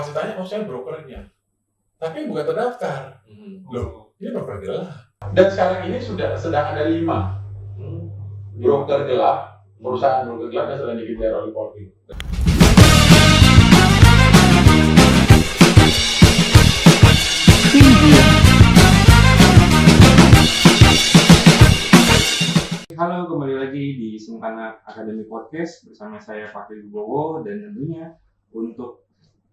Pas ditanya, oh saya brokernya. Tapi bukan terdaftar. Loh, ini broker gelap. Dan sekarang ini sedang ada 5 broker gelap, perusahaan broker gelap yang sedang dikejar oleh Polri. Halo, kembali lagi di Sempana Academy Podcast bersama saya Pak Wibowo, dan tentunya untuk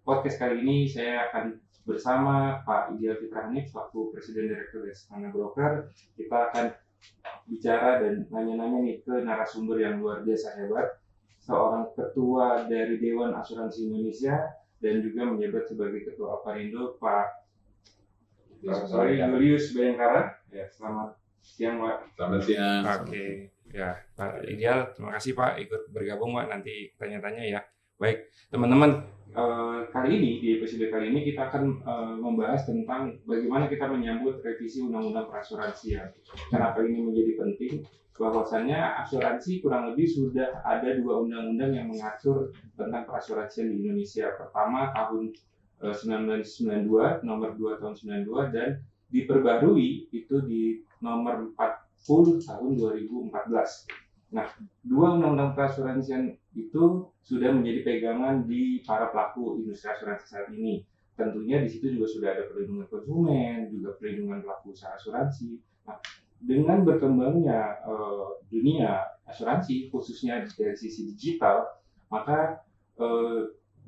podcast kali ini saya akan bersama Pak Ideal Fitra Hanif selaku Presiden Direktur Sempana Broker. Kita akan bicara dan nanya-nanya nih ke narasumber yang luar biasa hebat, seorang ketua dari Dewan Asuransi Indonesia dan juga menjabat sebagai Ketua Aparindo, Pak Julius Bayangkara. Ya, selamat siang, Pak. Selamat siang. Oke, ya Pak Ideal, terima kasih Pak ikut bergabung Pak, nanti tanya-tanya ya. Baik, teman-teman, kali ini di episode kali ini kita akan membahas tentang bagaimana kita menyambut revisi Undang-Undang Perasuransian. Kenapa ini menjadi penting? Bahwasannya asuransi kurang lebih sudah ada 2 undang-undang yang mengatur tentang perasuransian di Indonesia. Pertama tahun 1992, nomor 2 tahun 92, dan diperbarui itu di nomor 40 tahun 2014. Nah, 2 undang-undang perasuransian itu sudah menjadi pegangan di para pelaku industri asuransi saat ini. Tentunya di situ juga sudah ada perlindungan konsumen, juga perlindungan pelaku usaha asuransi. Nah, dengan berkembangnya dunia asuransi, khususnya dari sisi digital, maka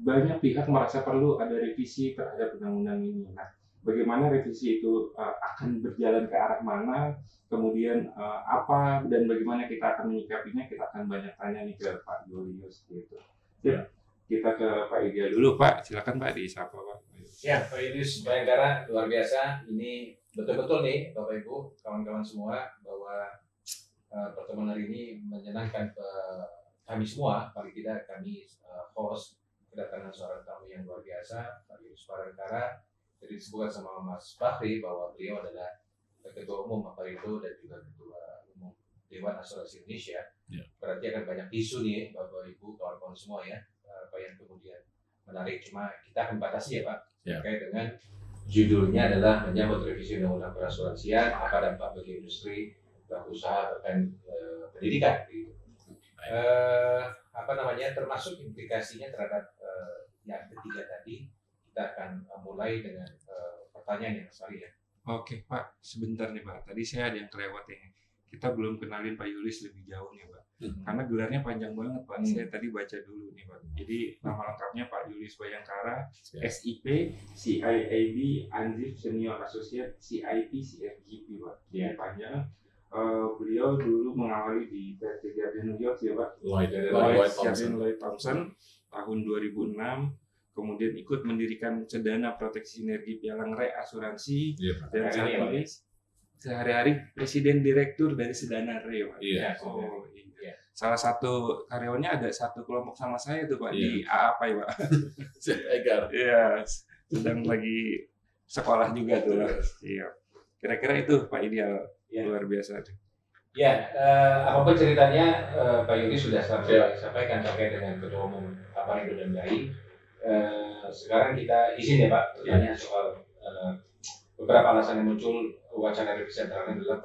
banyak pihak merasa perlu ada revisi terhadap undang-undang ini. Nah, bagaimana revisi itu akan berjalan ke arah mana, kemudian apa dan bagaimana kita akan menyikapinya, kita akan banyak tanya nih ke Pak Julius gitu. Ya, kita ke Pak Ideal dulu, Pak. Silakan Pak, disapa Pak. Ya, Pak Julius Bayangkara, luar biasa. Ini betul-betul nih Bapak Ibu, kawan-kawan semua, bahwa pertemuan hari ini menyenangkan kami semua. Paling tidak kami host kedatangan seorang tamu yang luar biasa, Pak Julius Bayangkara. Jadi disebutkan sama Mas Fahri bahwa beliau adalah Ketua Umum Aparindo dan juga Ketua Umum Dewan Asuransi Indonesia. Ya. Berarti akan banyak isu nih Bapak Ibu, kawan-kawan semua ya, apa yang kemudian menarik. Cuma kita akan batasi ya Pak, terkait dengan judulnya adalah menyambut revisi Undang-Undang Perasuransian, apa dampak bagi industri, pelaku usaha, bahkan pendidikan gitu. Termasuk implikasinya terhadap yang ketiga tadi. Kita akan mulai dengan pertanyaan yang Mas Ari ya. Oke Pak, sebentar nih Pak. Tadi saya ada yang kelewat ya. Kita belum kenalin Pak Julius lebih jauh nih Pak. Karena gelarnya panjang banget Pak. Saya tadi baca dulu nih Pak. Jadi nama lengkapnya Pak Julius Bayangkara, SIP, CIAB, Anzif Senior Associate, CIP, CFGP Pak. Jadi panjang. Beliau dulu mengawali di PT Guardian New York ya Pak. Lloyd Thompson tahun 2006. Kemudian ikut mendirikan Cedana Proteksi Sinergi Pialang Re Asuransi, dan saat ini sehari-hari Presiden Direktur dari Cedana Re Pak. Iya. Iya. Salah satu karyawannya ada satu kelompok sama saya tuh Pak, di apa ya Pak? Egar. Iya, sedang lagi sekolah juga tuh. Iya. Kira-kira itu Pak Ideal, luar biasa tuh. Ya, apapun ceritanya Pak Yudi sudah sampaikan terkait dengan Ketua Umum Aparindo dan BAI. Sekarang kita izin ya Pak bertanya soal beberapa alasan yang muncul wacana revisi antara lain adalah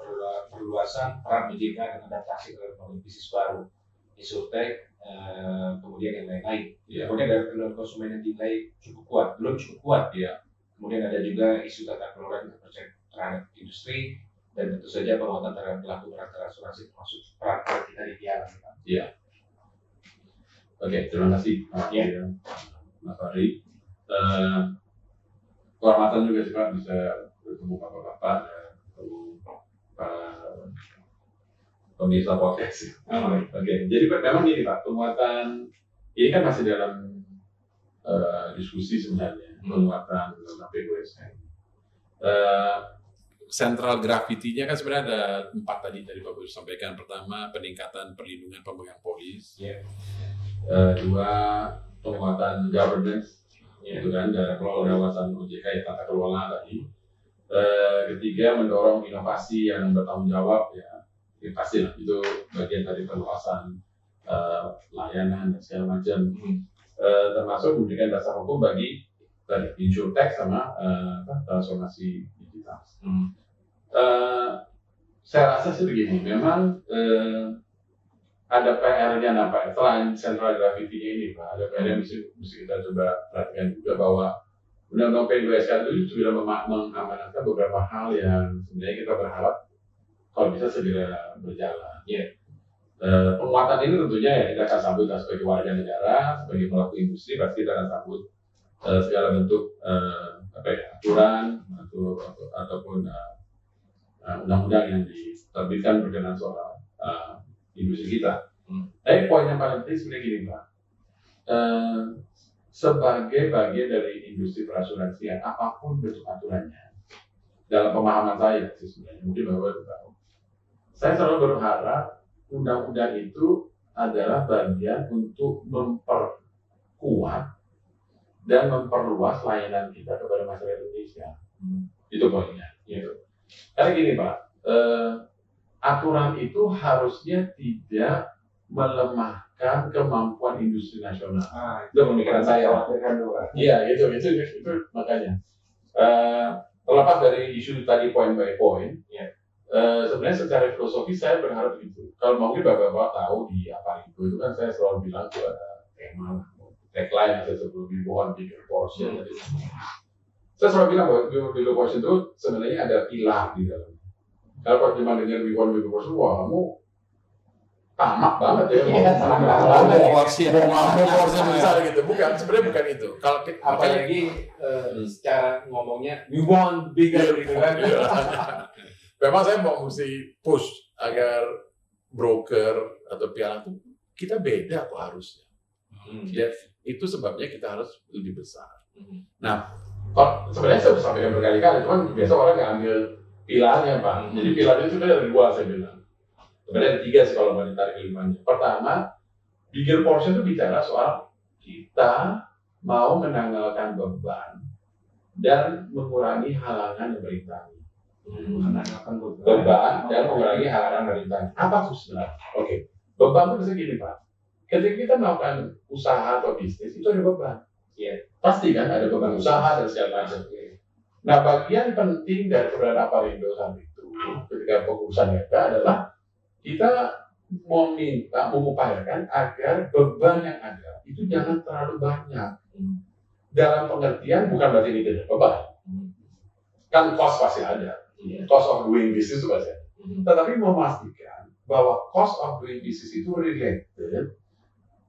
perluasan peran OJK dan adaptasi terhadap bisnis baru, insurtech, kemudian yang lain-lain. Kemudian ada perlindungan konsumen yang dinilai belum cukup kuat. Kemudian ada juga isu tata kelola dan kepercayaan terhadap industri, dan tentu saja penguatan terhadap pelaku perantara asuransi termasuk peran kita di Pialang. Oke, terima kasih Mas Fahri. Kehormatan juga sih Pak bisa bertemu Bapak-Bapak dan pemirsa podcast. Oke, jadi Pak, memang ini Pak, penguatan ini kan masih dalam diskusi sebenarnya, penguatan dalam PGSN. Central gravity-nya kan sebenarnya ada 4 tadi Bapak sampaikan. Pertama, peningkatan perlindungan pemegang polis. 2, penguatan governance, itu kan, dari pengawasan OJK yang tata kelola tadi. 3, mendorong inovasi yang bertanggung jawab, ya pasti lah, itu bagian dari perluasan layanan dan segala macam. Termasuk memberikan dasar hukum bagi tadi insurtech sama transformasi digital. Saya rasa sih begini, memang ada PR-nya nampak selain central gravity-nya ini Pak, ada PR yang mesti kita coba perhatikan juga bahwa Undang-Undang P2SK itu sudah mengamanatkan beberapa hal yang sebenarnya kita berharap kalau bisa segera berjalan. Penguatan ini tentunya ya kita akan sambut sebagai warga negara, sebagai pelaku industri pasti kita akan sambut segala bentuk aturan ataupun undang-undang yang diterbitkan berkenaan soal industri kita. Tapi poin yang paling penting sebenarnya gini Pak, sebagai bagian dari industri perasuransian apapun bentuk aturannya, dalam pemahaman saya sih sebenarnya mungkin Bapak tahu, saya selalu berharap undang-undang itu adalah bagian untuk memperkuat dan memperluas layanan kita kepada masyarakat Indonesia. Itu poinnya. Karena gini Pak, aturan itu harusnya tidak melemahkan kemampuan industri nasional. Itu pemikiran saya. Iya, itu makanya. Terlepas dari isu tadi point by point, sebenarnya secara filosofis saya berharap begitu. Kalau mungkin Bapak-Bapak tahu di Aparindo itu kan saya selalu bilang itu ada tema tagline saya sebelum we want bigger portion. Saya selalu bilang bahwa bigger portion itu sebenarnya ada pilar di dalamnya. Kalau cuma dengan we want bigger portion, wah kamu tamak banget ya. Porsi besar gitu. Bukan, sebenarnya bukan itu. Kalau apalagi secara ngomongnya we want bigger gitu kan. Memang saya mau mesti push agar broker atau piala itu kita beda kok harusnya. Ya, itu sebabnya kita harus lebih besar. Nah, sebenarnya saya sudah sampaikan berkali-kali, cuman biasa orang nggak ambil pilarnya Pak. Jadi pilarnya itu ada dua saya bilang. Sebenarnya ada tiga sih kalau mau ditarik kelimanya. Pertama, bigger portion itu bicara soal kita mau menanggalkan beban dan mengurangi halangan yang berintangi. Beban dan mengurangi halangan berintangi. Apa maksudnya? Oke, beban itu bisa gini Pak. Ketika kita melakukan usaha atau bisnis itu ada beban. Pasti kan ada beban usaha dan segala macam. Nah, bagian penting dari keberadaan Aparindo saat itu ketika pengurusan data adalah kita mengupayakan agar beban yang ada itu jangan terlalu banyak. Dalam pengertian bukan berarti ini tidak beban. Kan cost pasti ada. Cost of doing business itu pasti ada. Tetapi memastikan bahwa cost of doing business itu related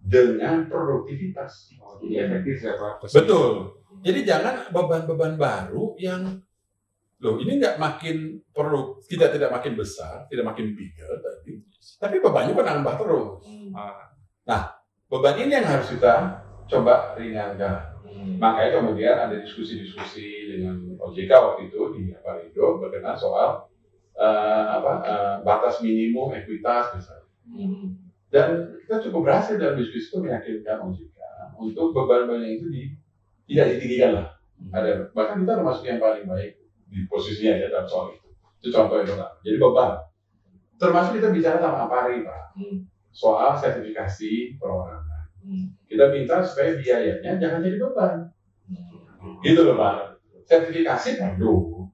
dengan produktivitas. Jadi efektif ya Pak. Betul. Jadi jangan beban-beban baru yang ini nggak makin perlu, kita tidak makin besar, tidak makin bigger tadi, tapi bebannya menambah terus. Nah, beban ini yang harus kita coba ringankan. Makanya kemudian ada diskusi-diskusi dengan OJK waktu itu di Aparindo berkenaan soal batas minimum ekuitas misalnya. Dan kita cukup berhasil dalam diskusi itu meyakinkan OJK untuk beban-beban itu tidak ditinggikan lah. Ada, bahkan kita termasuk yang paling baik di posisinya ya dalam soal itu. Itu contoh yang pertama. Jadi beban. Termasuk kita bicara sama Apari Pak, soal sertifikasi perorangan. Kita minta supaya biayanya jangan jadi beban. Gitu loh Pak. Sertifikasi perlu.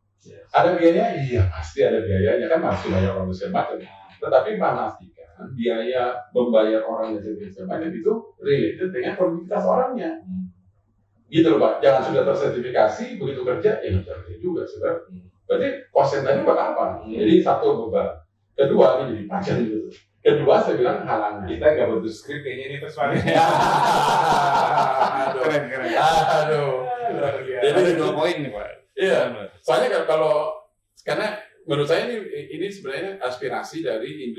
Ada biayanya? Iya pasti ada biayanya kan masih banyak orang besar macam. Tetapi memastikan biaya membayar orang yang sertifikasi banyak itu related dengan produktivitas orangnya. Gitu loh Pak, jangan sudah tersertifikasi begitu kerja, ya nggak kerja juga sudah. Berarti kosten tadi buat apa? Jadi satu beban. Kedua ini jadi panjang gitu. Kedua saya bilang halangan. Kita nggak butuh skrip kayaknya ini persoalannya. Keren. Aduh. Jadi ada 2 poin nih Pak. Iya. Soalnya karena menurut saya ini sebenarnya aspirasi dari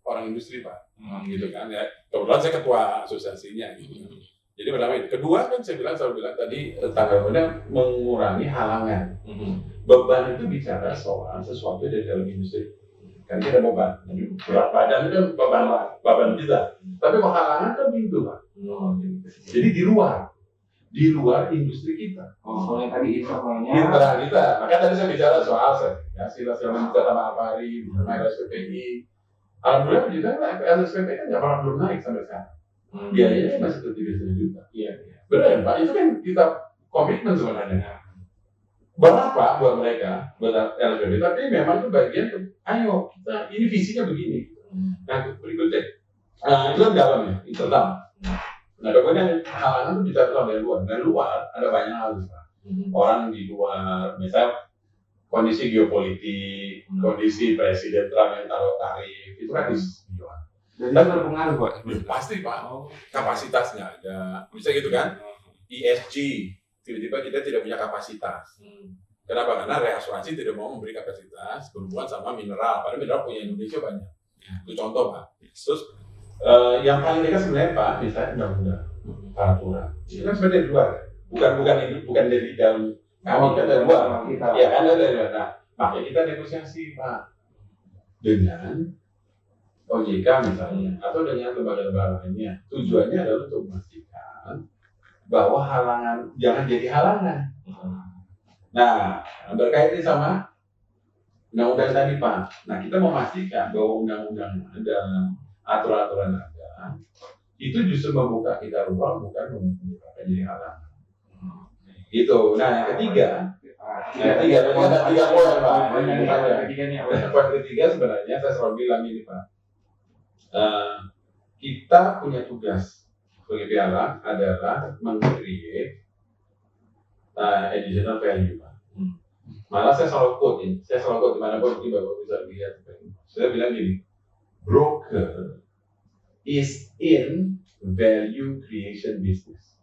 orang industri Pak. Gitu kan ya. Kebetulan saya ketua asosiasinya gitu. Jadi pertama itu. Kedua kan saya selalu bilang tadi tanggapannya mengurangi halangan. Beban itu bicara soal sesuatu dari dalam industri. Kan kita beban. Berat badan itu kan beban kita. Tapi kalau halangan kan pintu Pak. Jadi di luar industri kita. Kalau yang tadi internalnya. Internal kita. Makanya tadi saya bicara soal sertifikasi, saya bicara sama Apari, sama LSPPI. Alhamdulillah kita LSPPI kan nggak pernah belum naik sampai sekarang. Biayanya masih 3 juta. Iya. Benar Pak, itu kan kita komitmen sebenarnya. Berat Pak buat mereka, buat LSPB, tapi memang itu bagian ayo kita ini visinya begini. Nah berikutnya itu kan dalam ya, internal. Nah kemudian halangan itu bisa dari luar. Dari luar ada banyak hal Pak. Orang di luar, misalnya kondisi geopolitik, kondisi Presiden Trump yang taruh tarif, itu kan di luar. Dan itu berpengaruh Pak? Pasti Pak, kapasitasnya ada, bisa gitu kan? ESG, tiba-tiba kita tidak punya kapasitas. Kenapa? Karena reasuransi tidak mau memberi kapasitas berhubungan sama mineral, padahal mineral punya Indonesia banyak. Itu contoh Pak. Terus yang paling dekat sebenarnya Pak, misalnya undang-undang, peraturan. Itu kan sebenarnya dari luar, bukan dari dalam. Kami kan dari luar, ya kan dari luar. Nah, makanya kita negosiasi Pak dengan OJK misalnya, atau dengan lembaga-lembaga lainnya. Tujuannya adalah untuk memastikan bahwa halangan jangan jadi halangan. Nah, berkaitan sama undang-undang tadi Pak. Nah, kita memastikan bahwa undang-undang ada, aturan-aturan ada, itu justru membuka kita ruang, bukan membuka jadi halangan. Gitu. Nah, yang ketiga, tiga poin Pak. Poin ketiga sebenarnya saya selalu bilang ini Pak. Kita punya tugas sebagai piala adalah meng-create additional value Pak. Malah saya selalu quote dimanapun mungkin Bapak bisa lihat. Saya bilang gini, broker is in value creation business.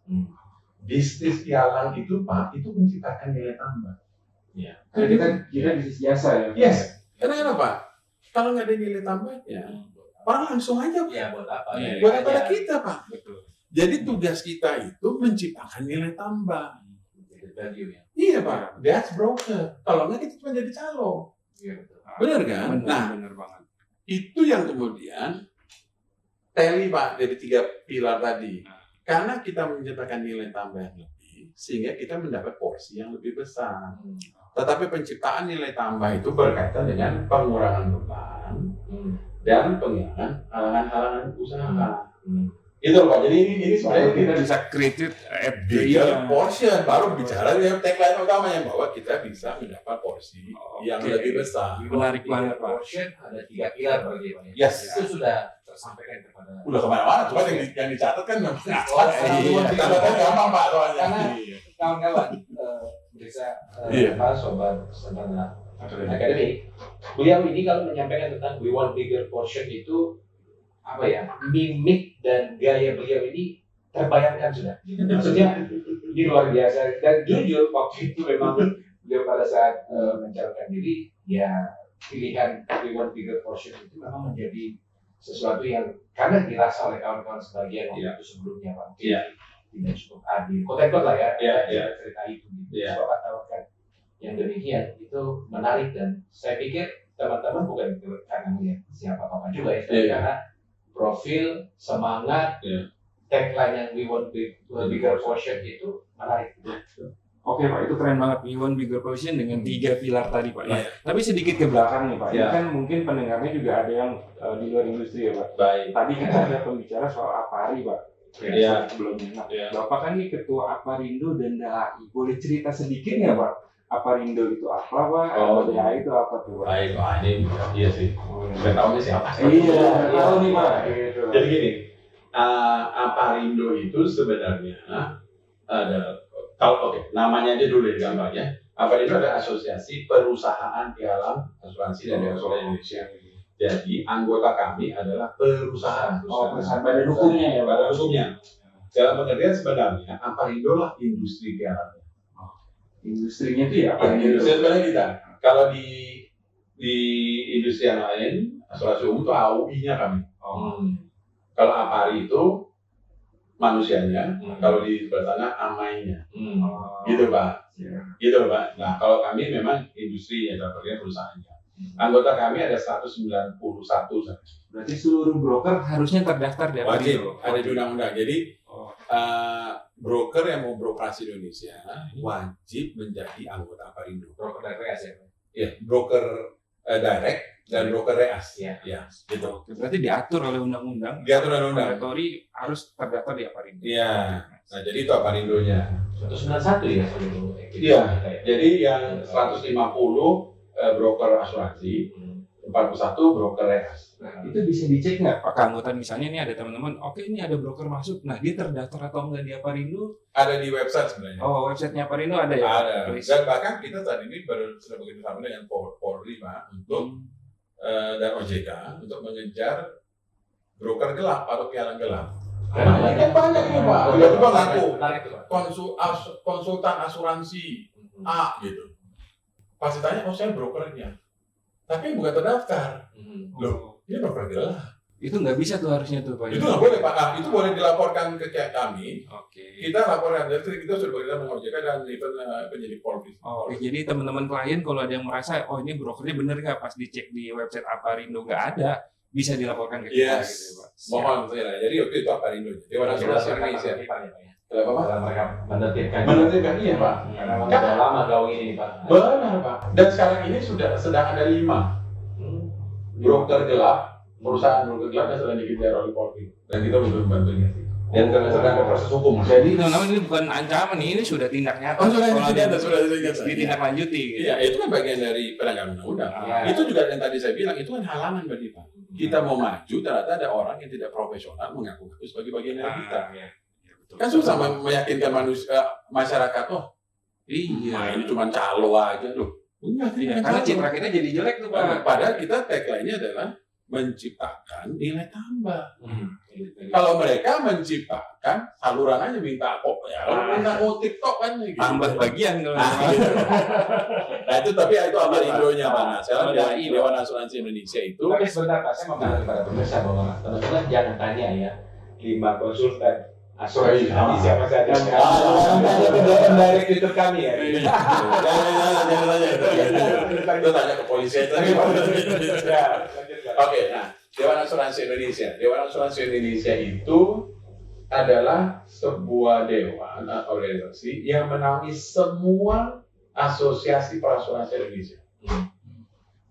Bisnis pialang itu Pak, itu menciptakan nilai tambah. Ya. Karena kita bisnis jasa ya. Yes. Karena kenapa? Kalau nggak ada nilai tambahnya, orang langsung aja Pak. Ya, buat apa? Buat apa kita Pak? Betul. Jadi tugas kita itu menciptakan nilai tambah. Value ya. Iya Pak, that's broker. Kalau nggak kita cuma jadi calo. Iya betul. Benar kan? Benar banget. Itu yang kemudian tally Pak dari tiga pilar tadi. Karena kita menciptakan nilai tambah yang lebih, sehingga kita mendapat porsi yang lebih besar. Tetapi penciptaan nilai tambah itu berkaitan dengan pengurangan beban dan penghilangan halangan usaha. Itu loh Pak. Jadi ini sebenarnya kita bisa create at bigger portion. Baru bicara ya tagline utamanya bahwa kita bisa mendapat porsi yang lebih besar. Menarik banget Pak. Portion ada 3 pilar bagi Pak. Yes. Itu sudah tersampaikan kepada. Udah kemana-mana, cuma yang dicatat kan memang Iya. gampang Pak soalnya. Karena kawan-kawan bisa sobat akademik, beliau ini kalau menyampaikan tentang we want bigger portion itu apa ya, mimik dan gaya beliau ini terbayangkan sudah. Maksudnya ini luar biasa dan jujur waktu itu memang beliau pada saat mencalonkan diri ya pilihan we want bigger portion itu memang menjadi sesuatu yang karena dirasa oleh kawan-kawan sebagian waktu itu sebelumnya Pak tidak cukup adil, kotor lah ya cerita itu gitu. Bapak tawarkan yang demikian itu menarik dan saya pikir teman-teman bukan karena melihat siapa Bapak juga ya, karena profil, semangat, tagline yang we want bigger portion itu menarik. Oke Pak, itu keren banget. We want bigger portion dengan 3 pilar tadi Pak. Nah, tapi sedikit ke belakang nih Pak. Ini kan mungkin pendengarnya juga ada yang di luar industri ya Pak. Baik. Tadi kita ada pembicara soal Apari Pak. Sebelumnya. Nah, Bapak kan ini ketua Aparindo dan DAI. Boleh cerita sedikit nggak Pak? Aparindo itu apa Pak? DAI itu apa tuh Pak? Baik, ini iya sih. Nggak tahu nih siapa. Iya, tahu nih Pak. Jadi gini, Aparindo itu sebenarnya ada, kalau namanya aja dulu ya gampangnya. Aparindo ada Asosiasi Perusahaan Pialang Asuransi dan Asuransi Indonesia. Jadi anggota kami adalah perusahaan. Perusahaan badan hukumnya ya Pak. Badan hukumnya. Dalam pengertian sebenarnya Aparindo lah industri pialang. Industrinya itu ya apa? Industri sebenarnya kita. Kalau di industri yang lain, asuransi umum itu AUI-nya kami. Kalau Apari itu manusianya, kalau di sebelah sana amainya. Gitu Pak. Gitu Pak. Nah kalau kami memang industri ya, contohnya perusahaannya. Anggota kami ada 191. Berarti seluruh broker harusnya terdaftar di Aparindo. Wajib, ada di undang-undang. Jadi broker yang mau beroperasi di Indonesia wajib menjadi anggota Aparindo. Broker DPS ya. Ya, broker direct dan broker reas. Iya. Ya, gitu. Berarti diatur oleh undang-undang. Diatur undang-undang. Mandatory harus terdaftar di Aparindo. Iya. Nah, jadi itu Aparindonya. 191 ya sebelum Iya. Jadi yang 150 broker asuransi, 41 broker reas. Nah, itu bisa dicek nggak Pak keanggotaan, misalnya nih ada teman-teman, oke ini ada broker masuk, nah dia terdaftar atau enggak di Aparindo? Ada di website sebenarnya. Oh, websitenya Aparindo ada ya? Ada. Please. Dan bahkan kita saat ini sudah bekerja sama dengan Polri Pak untuk dan OJK untuk mengejar broker gelap atau pialang gelap. Karena Ini banyak ya Pak. Tiba-tiba ngaku Menarik itu, Pak. konsultan asuransi A gitu. Pas ditanya, oh saya brokernya. Tapi bukan terdaftar. Loh, ini broker gelap. Itu nggak bisa tuh harusnya tuh Pak. Itu nggak boleh Pak. Nah, itu boleh dilaporkan ke kami. Oke. Kita laporkan, jadi kita sudah bekerja dengan OJK dan even penyidik Polri. Oh, oke. Jadi teman-teman klien kalau ada yang merasa, oh ini brokernya bener nggak, pas dicek di website Aparindo nggak ada, bisa dilaporkan ke kita Yes. gitu ya Pak. Mohon saya. Jadi waktu itu Aparindo. Dewan Asuransi Indonesia. Kenapa Pak? Dalam mereka menertibkan. Menertibkan, iya Pak. Karena memang sudah lama gaung ini Pak. Benar Pak. Dan sekarang ini sedang ada 5 broker gelap, perusahaan broker gelap yang sedang dikejar oleh Polri. Dan kita butuh bantunya sih. Dan karena sedang ada proses hukum. Jadi teman-teman ini bukan ancaman nih, ini sudah tindak nyata. Oh, sudah Kalau tindak nyata, ada- sudah tindak nyata. ditindaklanjuti. Gitu. Iya, itu kan bagian dari penegakan undang-undang. Ya. Itu juga yang tadi saya bilang, itu kan halangan bagi Pak. Kita mau maju, ternyata ada orang yang tidak profesional mengaku-ngaku sebagai bagian dari kita. Iya. Iya, betul. Kan susah meyakinkan masyarakat, oh Iya. ini cuma calo aja loh. Enggak, Iya, karena citra kita jadi jelek tuh Pak. Padahal kita tagline-nya adalah menciptakan nilai tambah. Kalau mereka menciptakan saluran aja minta kok ya, kalau minta ngutip tok kan gitu. Tambah bagian kalau Nah, gitu. Nah itu tapi itu Aparindonya Pak. Nah, sekarang Ada dari Dewan Asuransi Indonesia itu Tapi sebentar Pak, saya mau bilang kepada pemirsa bahwa teman-teman jangan tanya ya 5 konsultan asuransi tadi siapa saja. Dari Twitter kami ya. jangan tanya itu tanya ke polisi aja. Ya, Oke, nah Dewan Asuransi Indonesia. Dewan Asuransi Indonesia itu adalah sebuah dewan organisasi yang menaungi semua asosiasi perasuransi Indonesia.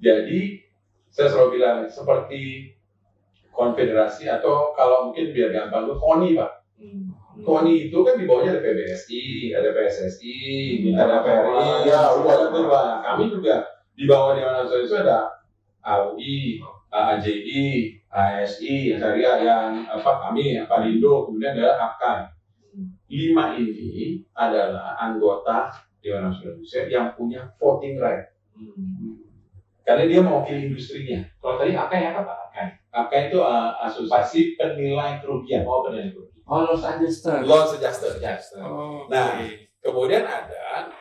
Jadi saya selalu bilang seperti konfederasi atau kalau mungkin biar gampang itu KONI Pak. KONI itu kan di bawahnya ada PBSI, ada PSSI, ada PRI, ya udah itu Pak. Kami juga di bawah Dewan Asuransi itu ada AUI, AJI, ASI, Syariah yang kami Aparindo, kemudian ada APKAI. 5 ini adalah anggota Dewan Asuransi Indonesia yang punya voting right. Karena dia mewakili industrinya. Kalau tadi apa ya Pak? APKAI itu asosiasi penilai kerugian. Oh benar itu. Oh, Loss Adjuster. Loss Adjuster. Oh, Nah, oke. kemudian ada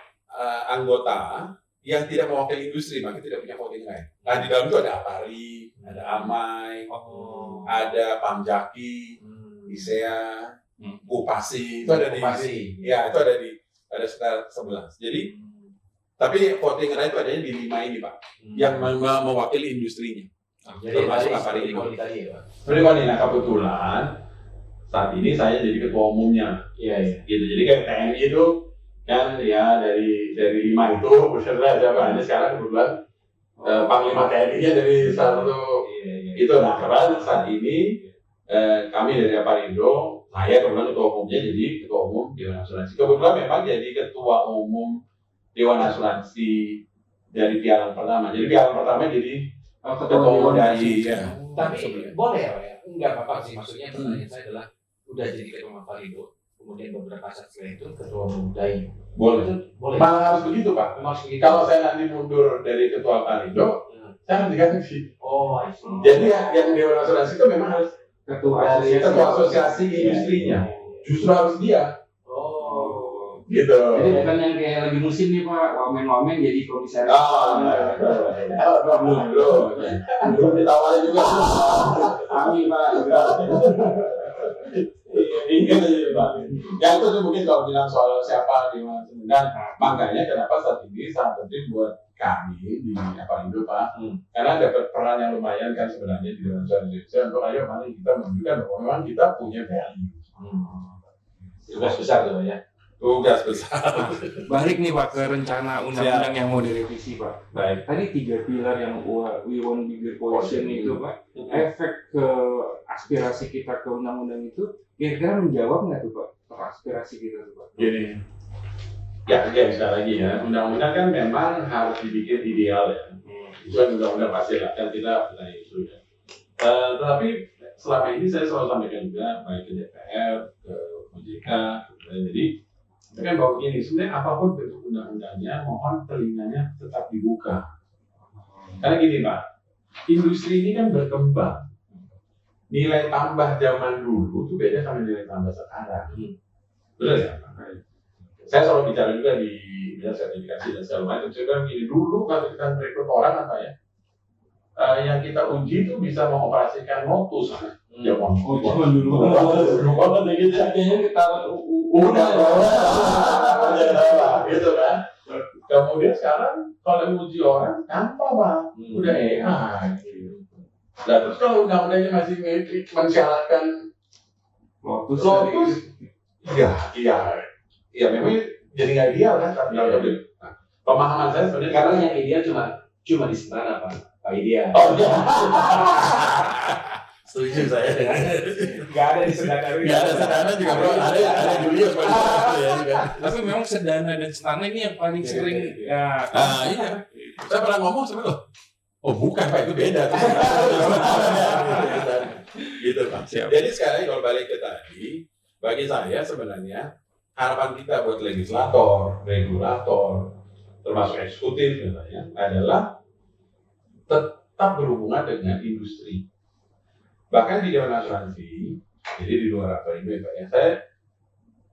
anggota yang tidak mewakili industri, maka tidak punya voting right. Nah, di dalam itu ada Apari, ada Amai, Oh. ada Pamjaki, ISEA, Bupasi, itu ada di Bupasi. ya, itu ada sekitar 11. Jadi, tapi voting right itu adanya di 5 ini, Pak, yang mewakili industrinya. Jadi termasuk tadi apa seperti ini? KONI tadi ya Pak. Nah, kebetulan saat ini saya jadi ketua umumnya. Iya. Gitu. Jadi kayak TNI itu kan ya dari 5 itu beserta siapa ini sekarang kebetulan Panglima TNI-nya dari salah satu itu. Nah, karena saat ini kami dari Aparindo, saya kebetulan ketua umumnya jadi ketua umum Dewan Asuransi. Kebetulan memang jadi ketua umum Dewan Asuransi dari pialang pertama. Jadi pialang pertama jadi ketua umum dari ya. Tapi boleh ya Pak ya? Enggak apa-apa sih, maksudnya pertanyaan saya adalah udah jadi ketua Aparindo, kemudian beberapa saat setelah itu ketua umum DAI. Boleh. Itu boleh. Malah harus begitu, Pak. Memang harus begitu. Kalau saya nanti mundur dari ketua Aparindo, saya akan diganti. Oh, I see. Jadi yang Dewan Asuransi itu memang harus Ketua ketua asosiasi industrinya. Justru harus dia, Oh. gitu. Jadi bukan yang kayak lagi musim nih Pak, wamen-wamen jadi komisaris. Belum ditawarin juga. Kami Pak. Iya, Pak. Ya itu tuh mungkin kalau bilang soal siapa di mana. Dan makanya kenapa saat ini sangat penting buat kami di Aparindo Pak. Karena dapat peran yang lumayan kan sebenarnya di dalam Indonesia untuk ayo mari kita menunjukkan bahwa memang kita punya value. Tugas besar tuh ya. Tugas besar. Nah, balik nih Pak ke rencana undang-undang yang mau direvisi Pak. Baik. Tadi 3 pilar yang we want bigger coalition itu Pak, efek ke aspirasi kita ke undang-undang itu kira-kira menjawab nggak tuh Pak ke aspirasi kita tuh Pak? Gini, ya sekali lagi ya, undang-undang kan memang harus dibikin ideal ya. Itu kan undang-undang pasti lah, kan kita itu ya. Tetapi selama ini saya selalu sampaikan juga baik ke DPR, ke OJK, jadi kan bahwa begini, sebenarnya apapun bentuk undang-undangnya, mohon telinganya tetap dibuka. Karena gini Pak, industri ini kan berkembang. Nilai tambah zaman dulu itu beda sama nilai tambah sekarang. Benar ya Pak? Saya selalu bicara juga di bidang sertifikasi dan segala macam. Saya bilang gini, dulu kalau kita merekrut orang apa ya, yang kita uji itu bisa mengoperasikan Lotus. Ya mohon. Zaman dulu. Dulu banget ya gitu. Kayaknya kita Udah gitu kan. Kemudian sekarang kalau uji orang tanpa Pak, udah AI. Nah terus kalau undang-undangnya masih mensyaratkan Lotus, iya memang jadi nggak ideal kan. Pemahaman saya sebenarnya Karena yang ideal cuma di sana Pak ideal. oh iya. Setuju saya. Nggak ada di Sedana. Nggak ada Sedana juga bro. Ada Julius ya juga. tapi memang Sedana dan Sedana ini yang paling sering ya. Iya. Saya pernah ngomong sama lo. Oh bukan Pak, itu beda. Gitu Pak. Jadi sekarang kalau balik ke tadi, bagi saya sebenarnya harapan kita buat legislator, regulator, termasuk eksekutif misalnya, adalah tetap berhubungan dengan industri. Bahkan di Dewan Asuransi, jadi di luar apa ini Pak ya, saya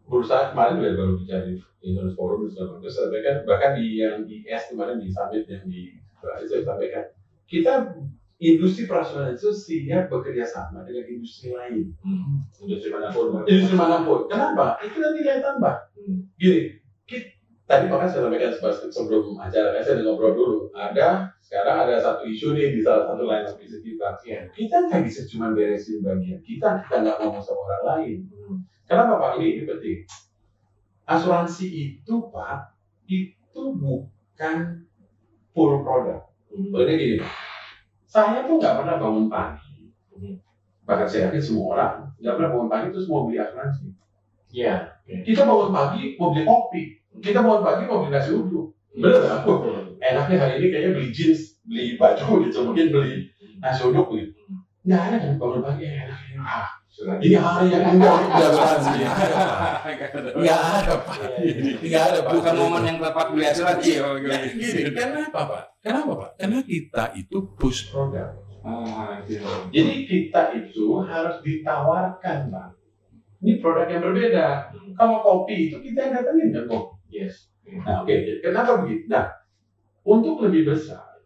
berusaha kemarin juga baru bicara di Indonesia Forum dan segala macam, saya sampaikan bahkan di yang di S kemarin di summit yang di saya sampaikan, kita industri perasuransian itu siap bekerja sama dengan industri lain, industri manapun. Kenapa? Itu nanti nilai tambah. Gini, tadi bahkan saya sampaikan sebelum acara, saya ngobrol dulu. Sekarang ada satu isu nih di salah satu line of business kita. Kita nggak bisa cuma beresin bagian kita nggak ngomong sama orang lain. Kenapa Pak? Ini penting. Asuransi itu Pak, itu bukan full product. Soalnya gini, saya tuh nggak pernah bangun pagi. Bahkan saya yakin semua orang nggak pernah bangun pagi terus mau beli asuransi. Iya. Kita bangun pagi mau beli kopi. Kita bangun pagi mau beli nasi uduk. Bener nggak? Enaknya hari ini kayaknya beli jeans, beli baju gitu, mungkin beli nasi uduk gitu. Nggak ada kan bangun pagi enaknya. Ini hari yang enggak asuransi. Nggak ada Pak. Nggak ada Pak. Bukan momen yang tepat beli asuransi. Gini, kenapa Pak? Karena kita itu push produk. Jadi kita itu harus ditawarkan Pak. Ini produk yang berbeda. Kalau kopi itu kita yang datangin kan kok. Yes. Nah oke. Kenapa begitu? Nah untuk lebih besar,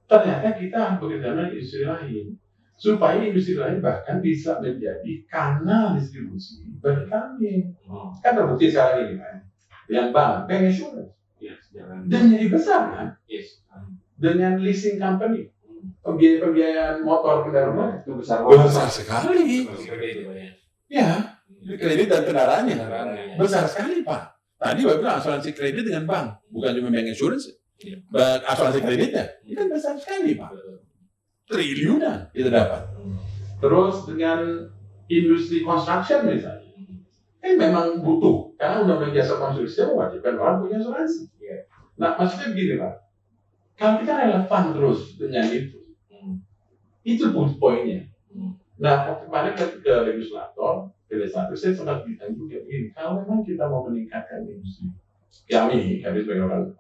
ternyata kita harus bekerja dengan industri lain. Supaya industri lain bahkan bisa menjadi kanal distribusi bagi kami. Kan terbukti sekarang ini kan. Dengan bank insurance. Dan jadi besar kan? Yes. Dengan leasing company, pembiayaan motor kendaraan Itu besar sekali. Ya, kredit dan kendaraannya besar sekali Pak. Tadi Bapak bilang asuransi kredit dengan bank, bukan cuma bank insurance. Asuransi kreditnya, ini kan besar sekali Pak. Triliunan kita dapat. Terus dengan industri construction misalnya, kan memang butuh, karena undang-undang jasa konstruksi mewajibkan orang punya asuransi. Nah, maksudnya begini Pak, kalau kita relevan terus dengan itu poinnya. Nah, kemarin ke legislator, saya sempat bilang juga begini, kalau memang kita mau meningkatkan industri, kami sebagai orang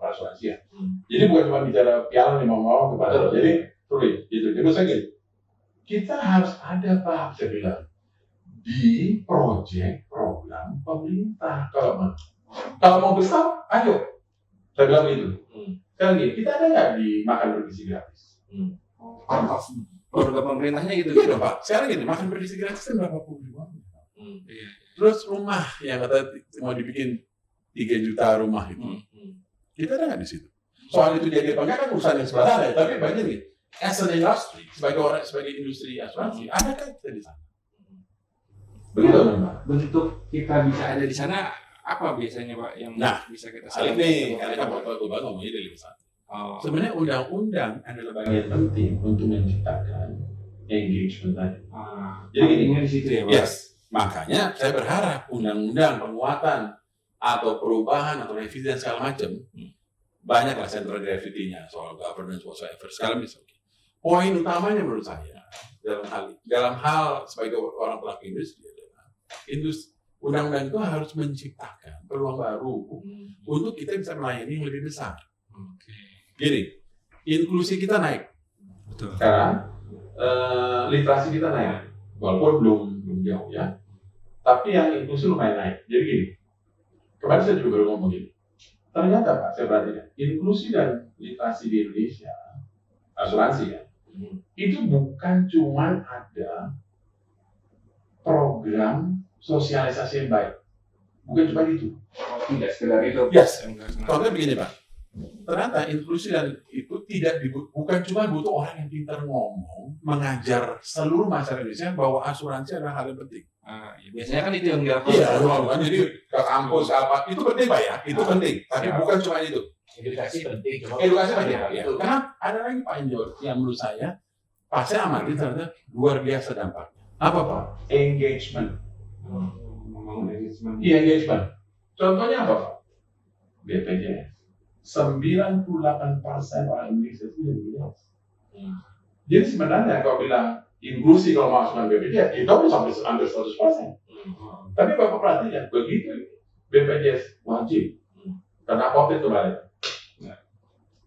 asuransi ya, jadi bukan cuma bicara piala nih mau kepada, jadi gitu. Jadi saya gini, kita harus ada Pak, saya bilang, di proyek program pemerintah. Kalau mau besar, ayo. Saya bilang gitu. Sekarang gini, kita ada nggak di makan bergizi gratis? Program pemerintahnya gitu. Iya Pak. Sekarang gini, makan bergizi gratis kan berapa puluh ribu. Terus rumah yang kata mau dibikin 3 juta rumah itu, kita ada nggak di situ? Soal itu jadi apa enggak kan urusan yang sebelah sana. Tapi banyak nih, as an industry, sebagai industri asuransi, adakah kita di sana? Begitu Pak. Bentuk kita bisa ada di sana apa biasanya Pak yang Nah, bisa kita Saling nih, karena kan Bapak ngomongnya dari satu. Oh, Sebenarnya undang-undang adalah bagian penting untuk menciptakan engagement tadi. Jadi gini, ini di situ ya Pak. yes, makanya saya berharap undang-undang penguatan atau perubahan atau revisi dan segala macam banyaklah central gravity-nya soal governance whatsoever segala macam. Poin utamanya menurut saya dalam hal sebagai orang pelaku industri adalah undang-undang itu harus menciptakan peluang baru untuk kita bisa melayani yang lebih besar. Jadi inklusi kita naik, Betul. karena literasi kita naik, walaupun belum jauh ya, tapi yang inklusi lumayan naik. Jadi gini, kemarin saya juga baru ngomong gini, ternyata Pak, saya perhatikan inklusi dan literasi di Indonesia, asuransi ya, itu bukan cuma ada program sosialisasi yang baik, bukan cuma itu. Tidak sekedar itu. Yes. Contohnya begini Pak, ternyata inklusi dan itu bukan cuma butuh orang yang pintar ngomong, mengajar seluruh masyarakat Indonesia bahwa asuransi adalah hal yang penting. Biasanya kan itu yang dilakukan. Iya, kan jadi ke kampus apa itu penting Pak ya, itu penting. Tapi bukan cuma itu. Edukasi penting, cuma Edukasi penting. ya. Karena ada lagi Pak yang menurut saya pas saya amati ternyata luar biasa dampaknya. Apa Pak? Engagement. Membangun engagement. Iya, engagement. Contohnya apa Pak? BPJS. 98% orang Indonesia itu yang bilang. Jadi sebenarnya kalau bilang inklusi kalau masukkan BPJS, itu bisa sampai hampir 100%. Tapi Bapak perhatikan, begitu BPJS wajib, karena COVID kemarin.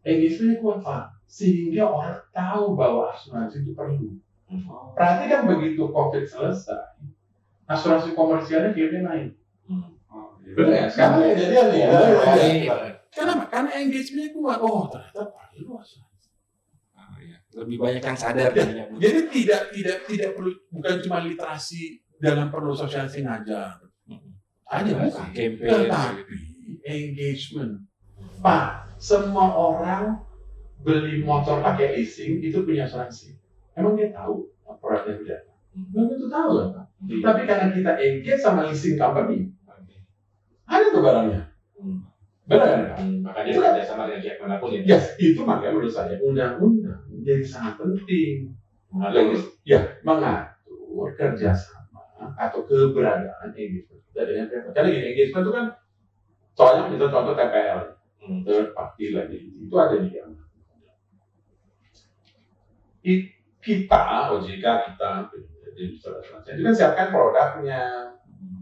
Engagementnya kuat Pak, sehingga orang tahu bahwa asuransi itu perlu. Perhatikan begitu COVID selesai, asuransi komersialnya kayaknya naik. Benar ya? Sekarang kejadian nih. Kenapa? Karena engagementnya kuat. Oh ternyata perlu asuransi. Lebih banyak yang sadar. Jadi tidak perlu, bukan cuma literasi dalam perlu sosialisasi ngajar. Ada bukan? Tetapi engagement. Pak, semua orang beli motor pakai leasing itu punya asuransi. Emang dia tahu produknya tidak? Belum tentu tahu kan Pak. Tapi karena kita engage sama leasing company, ada tuh barangnya. Benar kan Pak? Makanya kerja sama dengan pihak manapun ya. Yes, itu makanya menurut saya undang-undang menjadi sangat penting. Mengatur kerjasama atau keberadaan engagement kita dengan pihak. Karena gini, engagement itu kan soalnya kita contoh TPL, third party lagi itu ada di yang kita OJK kita itu kan siapkan produknya,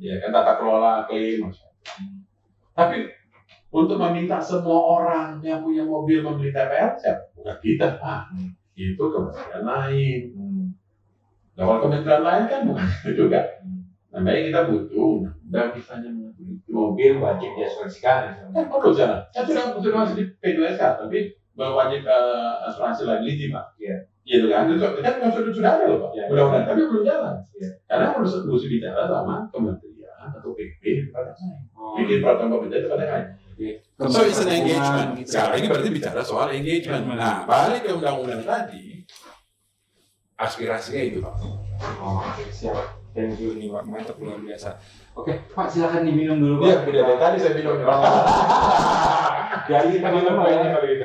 ya kan tata kelola klaim, tapi untuk meminta semua orang yang punya mobil membeli TPL, bukan kita, itu kementerian lain. Nah, kalau kementerian lain kan bukan itu juga. Namanya kita butuh, dan misalnya Mobil wajib diasuransikan. kan perlu sana. Kan sudah masuk di P2SK, tapi wajib asuransi liability Pak. Iya. Gitu kan? Itu kan sudah ada loh Pak. Ya, Mudah-mudahan, tapi belum jalan. Ya. Karena harus bicara sama kementerian atau PP pada saya. Bikin peraturan pemerintah itu pada saya. So it's an engagement. Sekarang ini berarti bicara soal engagement. Nah, balik ke undang-undang tadi, aspirasinya itu Pak. Oke, siap. Thank you nih Pak, mantap luar biasa. Oke, Pak silakan diminum dulu Pak. Iya, udah dari tadi saya minum. Jadi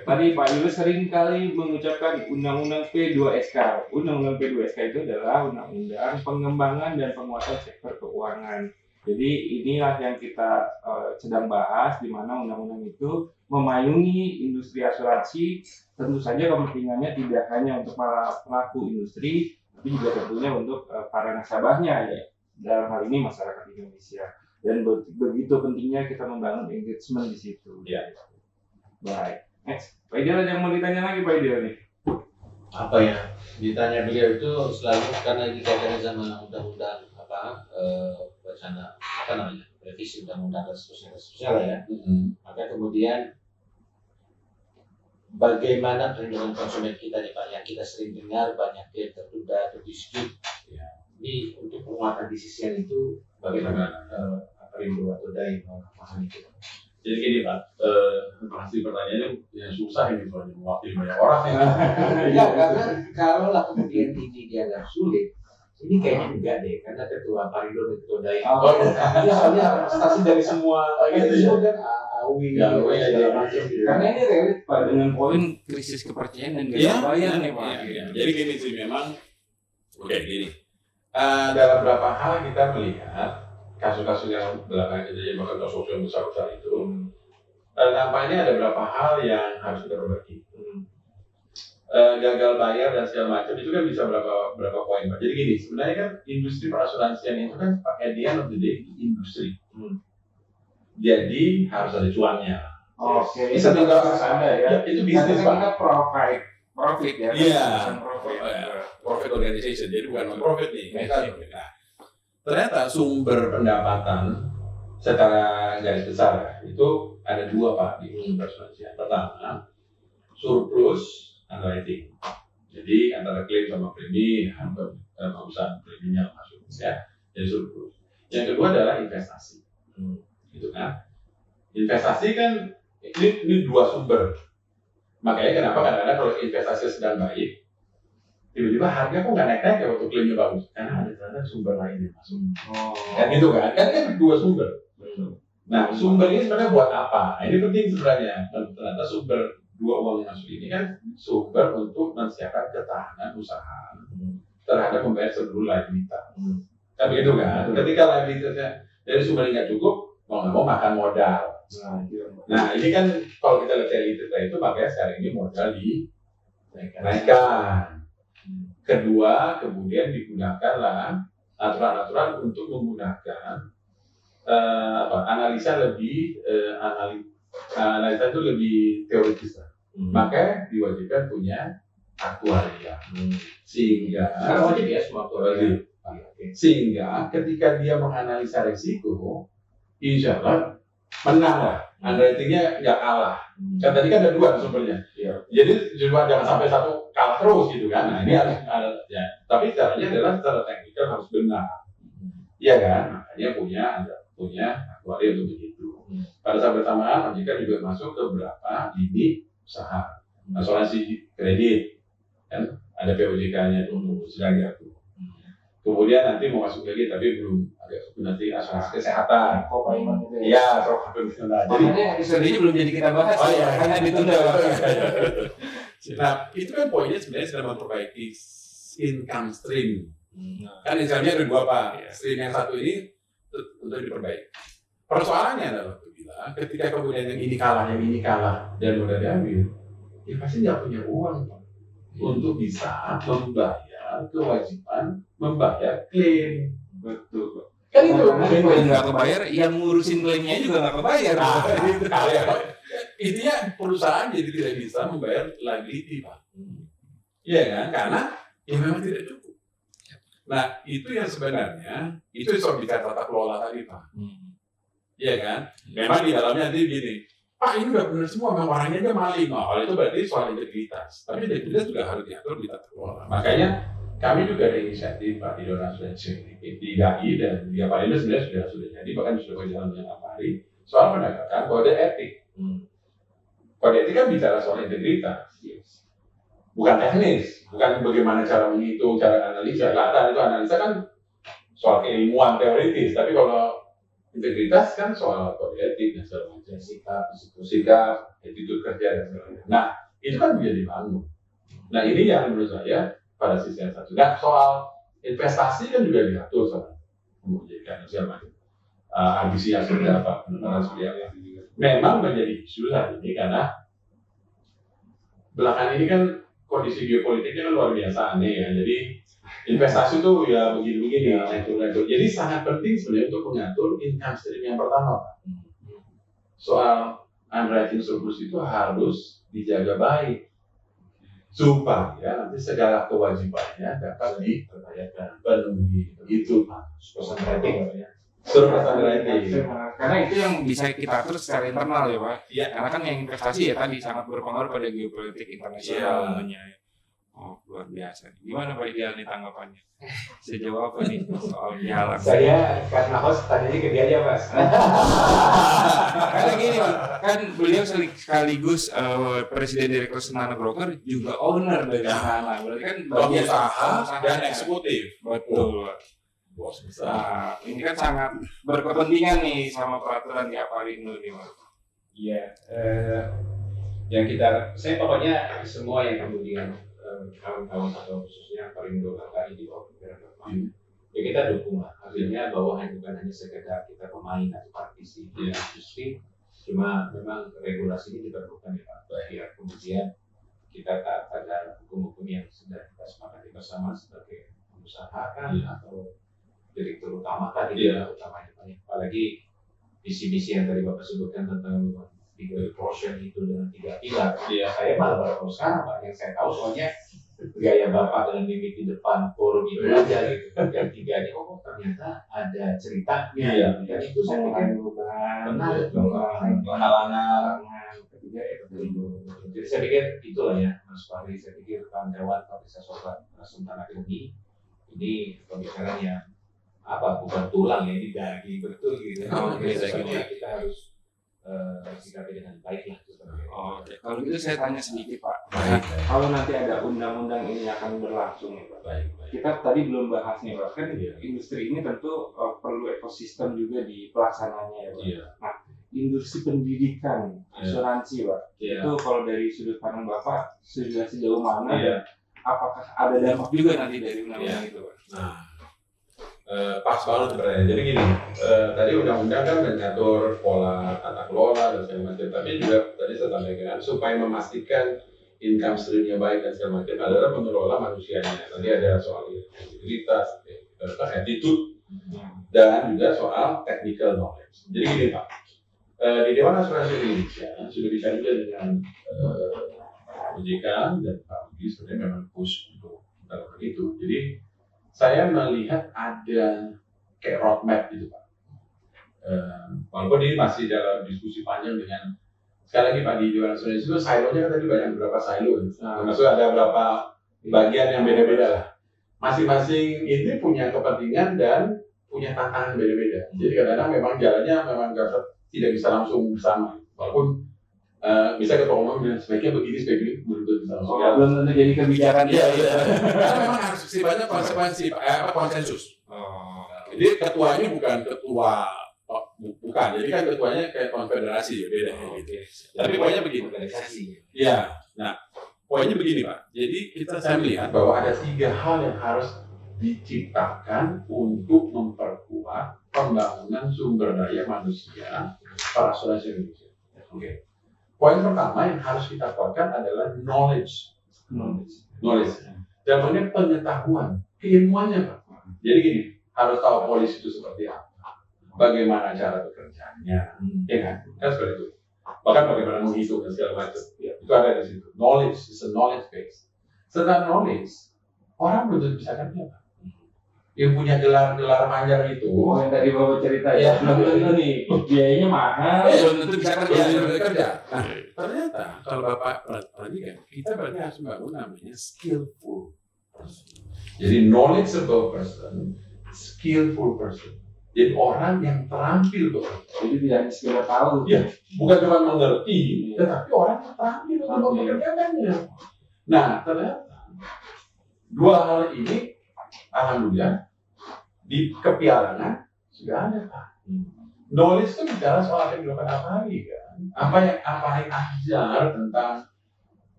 tadi Pak Yunus sering kali mengucapkan Undang-Undang P2SK. Undang-Undang P2SK itu adalah undang-undang pengembangan dan penguatan sektor keuangan. Jadi inilah yang kita sedang bahas, di mana undang-undang itu memayungi industri asuransi. Tentu saja kepentingannya tidak hanya untuk para pelaku industri, tapi juga tentunya untuk para nasabahnya ya. Dalam hal ini masyarakat Indonesia. Dan begitu pentingnya kita membangun engagement di situ. Ya. Baik. Next. Pak Idil ada yang mau ditanya lagi Pak Idil nih? Apa ya? Ditanya beliau itu selalu karena dikaitannya sama undang-undang wacana apa namanya? Revisi undang-undang dan seterusnya ya. Maka kemudian bagaimana perlindungan konsumen kita nih Pak, yang kita sering dengar banyak yang tertunda atau dispute. Ya. Ini untuk penguatan di sisi yang itu bagaimana perlindungan atau daya memahami itu. Jadi gini Pak, pasti pertanyaannya yang susah ini soalnya mewakili banyak orang ya. Ya karena kalaulah kemudian ini dianggap sulit, ini kayaknya enggak deh, karena ketua Parindo dan ketua Dai. Oh, Iya, soalnya representasi dari semua gitu ya? kan AWI, segala macam. Karena ini relate Pak dengan poin krisis kepercayaan dan gagal bayar nih Pak. Jadi gini sih memang, gini. Dalam beberapa hal kita melihat kasus-kasus yang belakangan terjadi, bahkan kasus yang besar-besar itu, nampaknya ada beberapa hal yang harus kita perbaiki. Gagal bayar dan segala macam itu kan bisa berapa poin Pak. Jadi gini, sebenarnya kan industri perasuransian itu kan at the end of the day industri. Jadi harus ada cuannya. Oke. Bisa tinggal Anda ya. Itu bisnis Pak. Kita profit ya. Iya. Profit. Profit organization, jadi bukan non-profit nih. Nah, ternyata sumber pendapatan secara garis besar itu ada dua Pak di industri perasuransian. Pertama, surplus underwriting. Jadi antara klaim sama premi, urusan preminya masuk ya. Jadi surplus. Yang kedua adalah investasi. Gitu kan. Investasi kan ini dua sumber. Makanya kenapa kadang-kadang kalau investasi sedang baik, tiba-tiba harga kok nggak naik-naik ya waktu klaimnya bagus. Karena ada ternyata sumber lain yang masuk. Kan gitu kan. Kan dua sumber. Nah, sumber ini sebenarnya buat apa? Nah, ini penting sebenarnya. Ternyata sumber dua uang yang masuk ini kan sumber untuk mensiapkan ketahanan usaha terhadap membayar seluruh liabilitas. Kan begitu kan? Ketika liabilitasnya dari sumber yang nggak cukup, mau nggak mau makan modal. Nah ini kan kalau kita lihat realitas itu, makanya sekarang ini modal dinaikkan. Kedua, kemudian digunakanlah aturan-aturan untuk menggunakan analisa lebih analisa itu lebih teoritis lah. Maka diwajibkan punya aktuaria. Sehingga wajib ya semua aktuaria. Sehingga ketika dia menganalisa risiko, insya Allah menang lah. Underwritingnya nggak kalah. Kan tadi kan ada dua sumbernya. Jadi cuma jangan sampai satu kalah terus gitu kan. Nah ini harus ada ya. Tapi caranya adalah secara teknikal harus benar. Iya kan? Makanya punya aktuaria untuk begitu. Pada saat bersamaan, OJK juga masuk ke beberapa lini usaha, asuransi kredit, kan ada POJK-nya itu sedang diatur. Kemudian nanti mau masuk lagi, tapi belum ada nanti asuransi kesehatan. Iya, Jadi episode-nya belum jadi kita bahas. Oh iya, karena ditunda. Nah, itu kan poinnya sebenarnya sedang memperbaiki income stream. Kan income-nya ada dua Pak. Stream yang satu ini untuk diperbaiki. Persoalannya adalah ketika kemudian yang ini kalah dan udah diambil, ya pasti nggak punya uang Pak, untuk bisa membayar kewajiban membayar klaim. Betul Pak. Kan itu nggak kebayar, yang ngurusin klaimnya juga nggak kebayar. Intinya perusahaan jadi tidak bisa membayar liability Pak. Iya kan? Karena ya memang tidak cukup. Nah itu yang sebenarnya itu soal bicara tata kelola tadi Pak. Iya kan? Memang di dalamnya nanti gini, Pak ini udah benar semua, memang orangnya dia maling. Nah, kalau itu berarti soal integritas. Tapi integritas juga harus diatur di tata kelola. Makanya kami juga ada inisiatif Pak di donasi di DAI dan di Parindo sebenarnya sudah jadi, bahkan sudah berjalan dengan hari soal penegakan kode etik. Kode etik kan bicara soal integritas, bukan teknis, bukan bagaimana cara menghitung, cara analisa. Itu analisa kan soal keilmuan teoritis, tapi kalau integritas kan soal kode etik dan segala macam, sikap, attitude kerja dan segala macam. Nah, itu kan bisa dibangun. Nah, ini yang menurut saya pada sisi yang satu. Nah, soal investasi kan juga diatur soal menjadikan segala macam. Ambisinya seperti apa, penentuan seperti apa. Memang menjadi isu hari ini karena belakangan ini kan kondisi geopolitiknya kan luar biasa aneh ya. Jadi investasi itu ya begini-begini. Jadi sangat penting sebenarnya untuk mengatur income stream yang pertama Pak. Soal underwriting surplus itu harus dijaga baik supaya nanti segala kewajibannya dapat dipercayakan penuhi. Itu Pak. Surplus underwriting. Karena itu yang bisa kita atur secara internal ya Pak. Iya. Karena kan yang investasi ya tadi sangat berpengaruh pada geopolitik internasional namanya. Oh, luar biasa. Gimana Pak Ideal nih tanggapannya? Sejauh apa nih soal piala? Saya karena host tanyanya ke dia aja Mas. Karena gini Pak, kan beliau sekaligus presiden direktur Senana Broker juga owner dari Senana. Berarti kan bagian pengusaha dan eksekutif. Betul Pak. Bos besar. Nah, ini kan sangat berkepentingan nih sama peraturan di Aparindo nih Pak. Iya, saya pokoknya semua yang kemudian kawan-kawan atau khususnya Aparindo KKI di bawah pimpinan Bapak, ya kita dukung lah. Artinya bahwa bukan hanya sekedar kita pemain atau praktisi di industri, cuma memang regulasi ini diperlukan ya Pak, biar kemudian kita taat pada hukum-hukum yang sudah kita sepakati bersama sebagai pengusaha kan atau direktur utama tadi utamanya Pak. Apalagi misi-misi yang tadi Bapak sebutkan tentang 3 portion itu dengan 3 pilar. Saya malah baru sekarang Pak, yang saya tahu soalnya gaya Bapak dengan mimik di depan forum itu aja gitu. Yang 3-nya ternyata ada ceritanya. Dan itu saya pikir benar pengalaman. Ketiga itu. Jadi saya pikir itulah ya Mas Fahri. Saya pikir kawan-kawan kalau bisa sobat Sultan Akademi ini pembicaraan yang bukan tulang ya, ini daging betul gitu. Kita harus sikapi dengan baik lah. Oke, kalau gitu saya tanya sedikit Pak. Kalau nanti ada undang-undang ini akan berlangsung ya Pak. Kita tadi belum bahas nih Pak, kan industri ini tentu perlu ekosistem juga di pelaksananya ya Pak. Nah, industri pendidikan, asuransi Pak, itu kalau dari sudut pandang Bapak sudah sejauh mana? Apakah ada dampak juga nanti dari undang-undang itu Pak? Nah, pas banget sebenarnya. Jadi gini, tadi undang-undang kan mengatur pola tata kelola dan segala macam. Tapi juga tadi saya sampaikan supaya memastikan income stream-nya baik dan segala macam adalah mengelola manusianya. Tadi ada soal integritas, attitude, dan juga soal technical knowledge. Jadi gini Pak, di Dewan Asuransi Indonesia sudah bisa juga dengan OJK dan Pak Budi sebenarnya memang push untuk melakukan itu. Jadi saya melihat ada kayak roadmap gitu Pak. Walaupun ini masih dalam diskusi panjang dengan sekali lagi Pak di Dewan Asuransi itu silonya kan tadi banyak berapa silo. Maksudnya ada berapa bagian yang beda-beda lah. Masing-masing ini punya kepentingan dan punya tantangan beda-beda. Jadi kadang-kadang memang jalannya memang tidak bisa langsung bersama. Walaupun bisa ketua umum dan sebaiknya begini belum tentu bisa langsung. Belum tentu jadi kebijakan. Karena memang harus sifatnya konsekuensi konsensus. Jadi ketuanya bukan ketua, bukan. Jadi kan ketuanya kayak konfederasi ya beda gitu. Tapi poinnya begini. Iya. Nah, poinnya begini Pak. Jadi saya melihat bahwa ada 3 hal yang harus diciptakan untuk memperkuat pembangunan sumber daya manusia para asuransi Indonesia. Oke. Poin pertama yang harus kita kuatkan adalah knowledge. Dalamnya pengetahuan, keilmuannya Pak. Jadi gini, harus tahu polisi itu seperti apa, bagaimana cara bekerjanya, ya kan? Kan seperti itu. Bahkan bagaimana menghitung dan segala macam, itu ada di situ. Knowledge is a knowledge base. Setelah knowledge, orang belum bisa kerja Pak. Yang punya gelar panjang itu, yang tadi Bapak cerita ya, belum tentu nih, biayanya mahal, belum tentu bisa kerja. Nah, ternyata kalau Bapak perhatikan, kita berarti harus membangun namanya skillful person. Jadi knowledgeable person, skillful person. Jadi orang yang terampil Bapak. Jadi tidak hanya sekedar tahu. Ya, bukan cuma mengerti, tetapi orang yang terampil untuk mengerjakannya. Nah, ternyata 2 hal ini alhamdulillah di kepialangan sudah ada Pak. Knowledge itu bicara soal apa yang dilakukan hari kan. Apa yang ajar tentang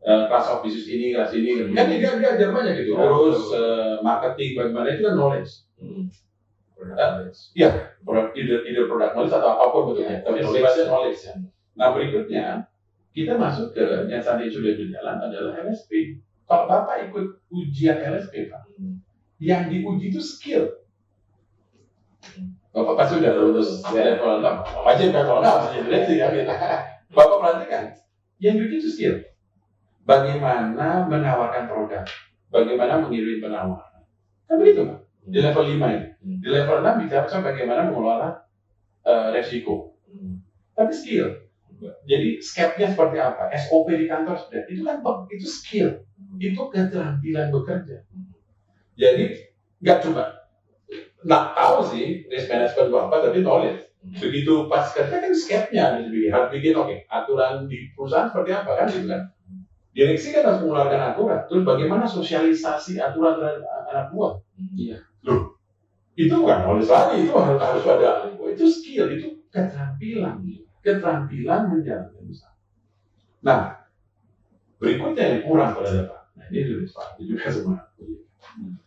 class of business ini, kelas ini. Kan dia ajar banyak gitu. Terus marketing bagaimana itu kan knowledge. Iya, either product knowledge atau apapun bentuknya. Tapi sifatnya knowledge ya. Nah berikutnya kita masuk ke yang saat ini sudah berjalan adalah LSP. Kalau Bapak ikut ujian LSP Pak, yang diuji itu skill. Bapak pasti sudah lulus level 6. Wajib kan kalau nggak masih direksi kan? Bapak perhatikan, yang diuji itu skill. Bagaimana menawarkan produk, bagaimana mengirim penawaran. Kan begitu Pak. Di level 5 ini. Di level 6 bicara bagaimana mengelola resiko. Tapi skill. Jadi step-nya seperti apa? SOP di kantor sudah. Itu kan itu skill, itu keterampilan bekerja. Jadi nggak cuma tahu sih risk management itu apa, tapi knowledge. Begitu pas kerja kan step-nya harus bikin aturan di perusahaan seperti apa kan gitu kan. Direksi kan harus mengeluarkan aturan. Terus bagaimana sosialisasi aturan terhadap anak buah? Iya. Loh, itu bukan knowledge lagi, itu harus ada. Itu skill, itu keterampilan menjalankan usaha. Nah, berikutnya yang kurang pada Pak. Nah, ini sudah sepatu juga semua.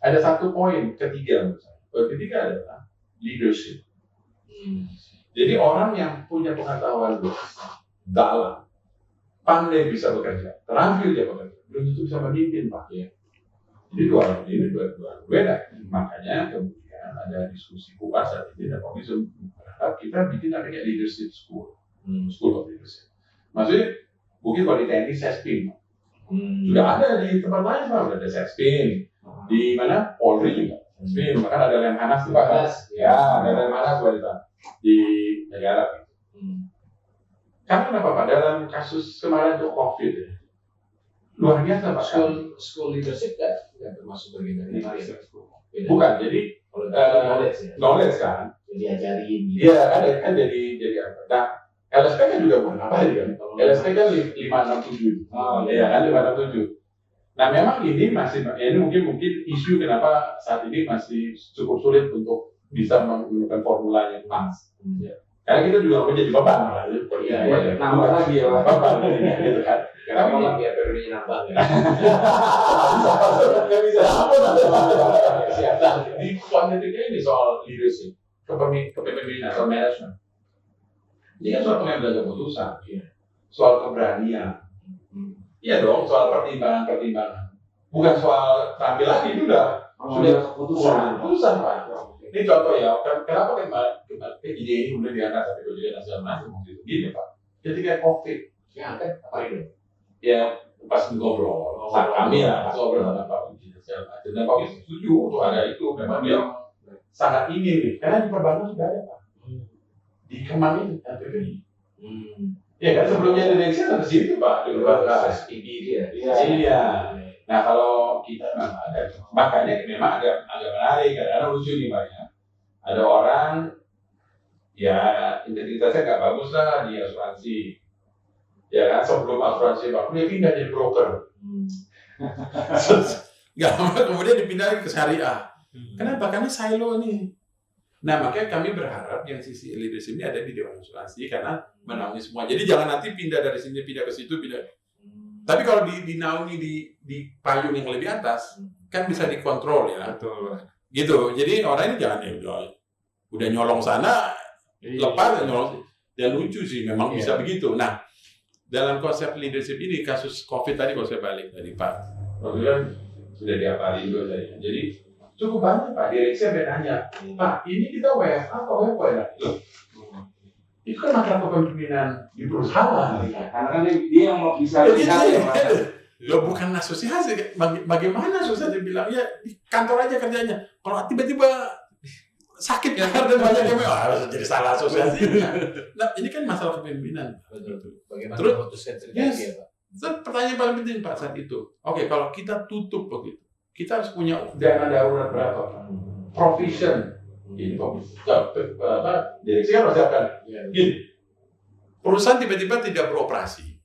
Ada satu poin ketiga menurut saya. Poin ketiga adalah leadership. Jadi orang yang punya pengetahuan dalam, pandai bisa bekerja, terampil dia bekerja, belum tentu bisa memimpin Pak. Ya. Jadi ini dua beda. Makanya kemudian ada diskusi kupas saat ini dan Pak Wisnu berharap kita bikin namanya leadership school, school of leadership. Maksudnya mungkin kalau di TNI Sespin, sudah ada di tempat lain Pak, sudah ada Sespin, di mana Polri juga. Sespin, bahkan ada Lemhanas di Pak. Ya, ada Lemhanas di negara. Karena kenapa Pak? Dalam kasus kemarin untuk COVID ya, luar biasa Pak. School leadership nggak termasuk bagian dari leadership. Bukan, jadi knowledge ya. Knowledge kan. Jadi ajarin. Iya kan jadi apa? Nah, LSP kan juga bukan apa aja kan. LSP kan 567. Oh iya kan 567. Nah memang ini masih, ini mungkin isu kenapa saat ini masih cukup sulit untuk bisa menemukan formula yang pas. Karena kita juga menjadi beban. Nambah lagi ya Pak. Beban gitu kan. Karena malah biar periodenya nambah ya. Nggak bisa. Di kuantitiknya ini soal leadership, kepemimpinan atau manajemen. Ini kan soal pengambilan keputusan, soal keberanian. Iya dong, soal pertimbangan. Bukan soal tampilan, itu sudah keputusan Pak. Ini contoh ya, kenapa kemarin ide ini kemudian diangkat sampai ke nasional macam begini Pak. Ketika COVID, Angkat apa itu? ya pas ngobrol saat kami lah ngobrol sama Pak Uji dan Pak Uji setuju untuk ada itu. Memang dia sangat ingin nih, karena di perbankan sudah ada Pak, di Kemang ini PPI. Ya kan sebelumnya direksi ada di situ Pak, di perbankan SPB dia. Iya. Nah kalau kita memang ada, makanya memang agak menarik karena lucu nih Pak ya. Ada orang ya integritasnya nggak bagus lah di asuransi. Ya kan sebelum asuransi Pak, dia pindah jadi broker. Nggak lama kemudian dipindahin ke syariah. Kenapa? Karena silo nih. Nah makanya kami berharap yang sisi leadership ini ada di Dewan Asuransi karena menaungi semua. Jadi jangan nanti pindah dari sini, pindah ke situ, pindah. Tapi kalau dinaungi di payung yang lebih atas, kan bisa dikontrol ya. Betul. Gitu. Jadi orang ini jangan udah nyolong sana, lepas nyolong. Dan lucu sih, memang bisa begitu. Nah, dalam konsep leadership ini, kasus COVID tadi kalau saya balik tadi Pak, kan sudah diapalin juga saya. Jadi cukup banyak Pak, direksi sampai nanya, Pak, ini kita WFA atau WFA ya? Itu kan masalah kepemimpinan di perusahaan. Karena kan dia yang mau bisa lihat ya Pak. Lo bukan asosiasi, bagaimana asosiasi bilang ya di kantor aja kerjanya. Kalau tiba-tiba sakit karena banyak yang harus jadi salah asosiasi. Nah ini kan masalah kepemimpinan. Bagaimana Terus, memutuskan terjadi ya Pak? Pertanyaan paling penting Pak saat itu. Oke, kalau kita tutup begitu, kita harus punya dana darurat berapa Pak? Provision. Ini direksi kan harus siapkan. Gini, perusahaan tiba-tiba tidak beroperasi.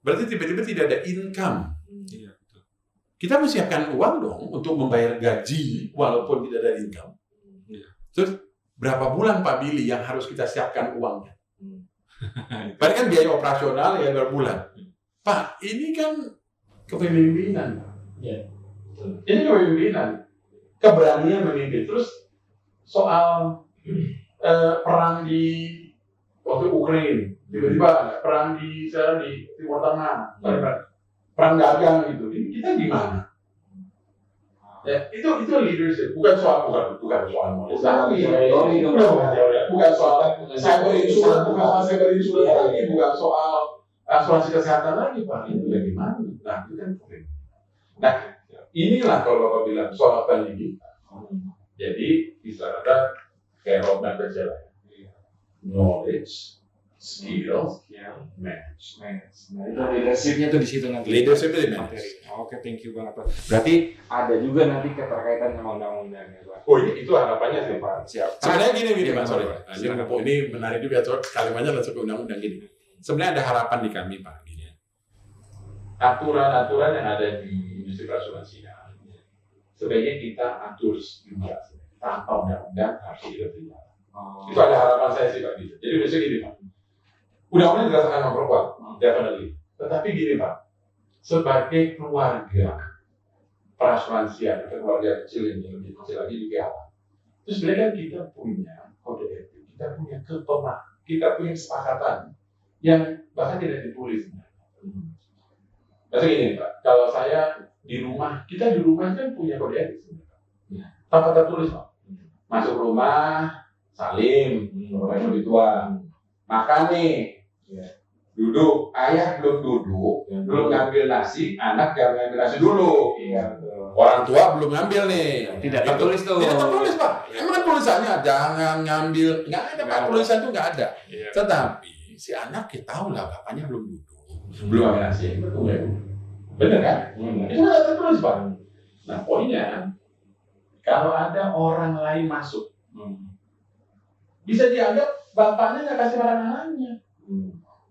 Berarti tiba-tiba tidak ada income. Kita mesti siapkan uang dong untuk membayar gaji walaupun tidak ada income. Terus berapa bulan Pak Billy yang harus kita siapkan uangnya? Padahal kan biaya operasional ya berbulan. Pak, ini kan kepemimpinan. Ini kepemimpinan. Keberanian memimpin. Terus soal perang di waktu Ukraina, tiba-tiba perang di Timur Tengah, perang dagang gitu. Ini kita gimana? Ya, itu leadership, bukan soal monetisasi, bukan soal cyber insurance, bukan soal asuransi kesehatan lagi Pak. Itu bagaimana? Nah, itu kan problem. Nah, inilah kalau Bapak bilang soal pendidikan. Jadi bisa ada kayak roadmap aja lah. Knowledge, skill, match. Nah, itu leadership-nya tuh di situ nanti. Leadership itu di materi. Oke, thank you banget Pak. Berarti ada juga nanti keterkaitan sama undang-undangnya Pak. Oh itu harapannya sih Pak. Siap. Sebenarnya gini Pak, Pak, sorry. Ini menarik juga kalimatnya langsung ke undang-undang gini. Sebenarnya ada harapan di kami Pak. Gini. Aturan-aturan yang ada di industri perasuransian, sebaiknya kita atur juga tanpa undang-undang harus kita terima. Itu ada harapan saya sih Pak. Jadi biasanya gini Pak. Undang-undang jelas akan memperkuat, definitely. Tetapi gini Pak, sebagai keluarga perasuransian atau keluarga kecil yang lebih kecil lagi di GALA, itu sebenarnya kan kita punya kode etik, kita punya kesepakatan yang bahkan tidak ditulis. Maksudnya gini Pak, kalau saya di rumah, kita di rumah kan punya kode etik sebenarnya. Tanpa tertulis Pak. Masuk rumah, salim, orang lebih tua, makan nih. Duduk, ayah belum duduk, belum ngambil nasi, anak jangan ngambil nasi dulu. Orang tua belum ngambil nih. Tidak tertulis tuh. Tidak tertulis Pak. Emang tulisannya jangan ngambil, nggak ada Pak. Tulisan itu nggak ada. Tetapi si anak kita tahu lah bapaknya belum duduk, belum ngambil nasi. Bener kan? Itu nggak tertulis Pak. Nah poinnya, kalau ada orang lain masuk, bisa dianggap bapaknya nggak kasih makan anaknya.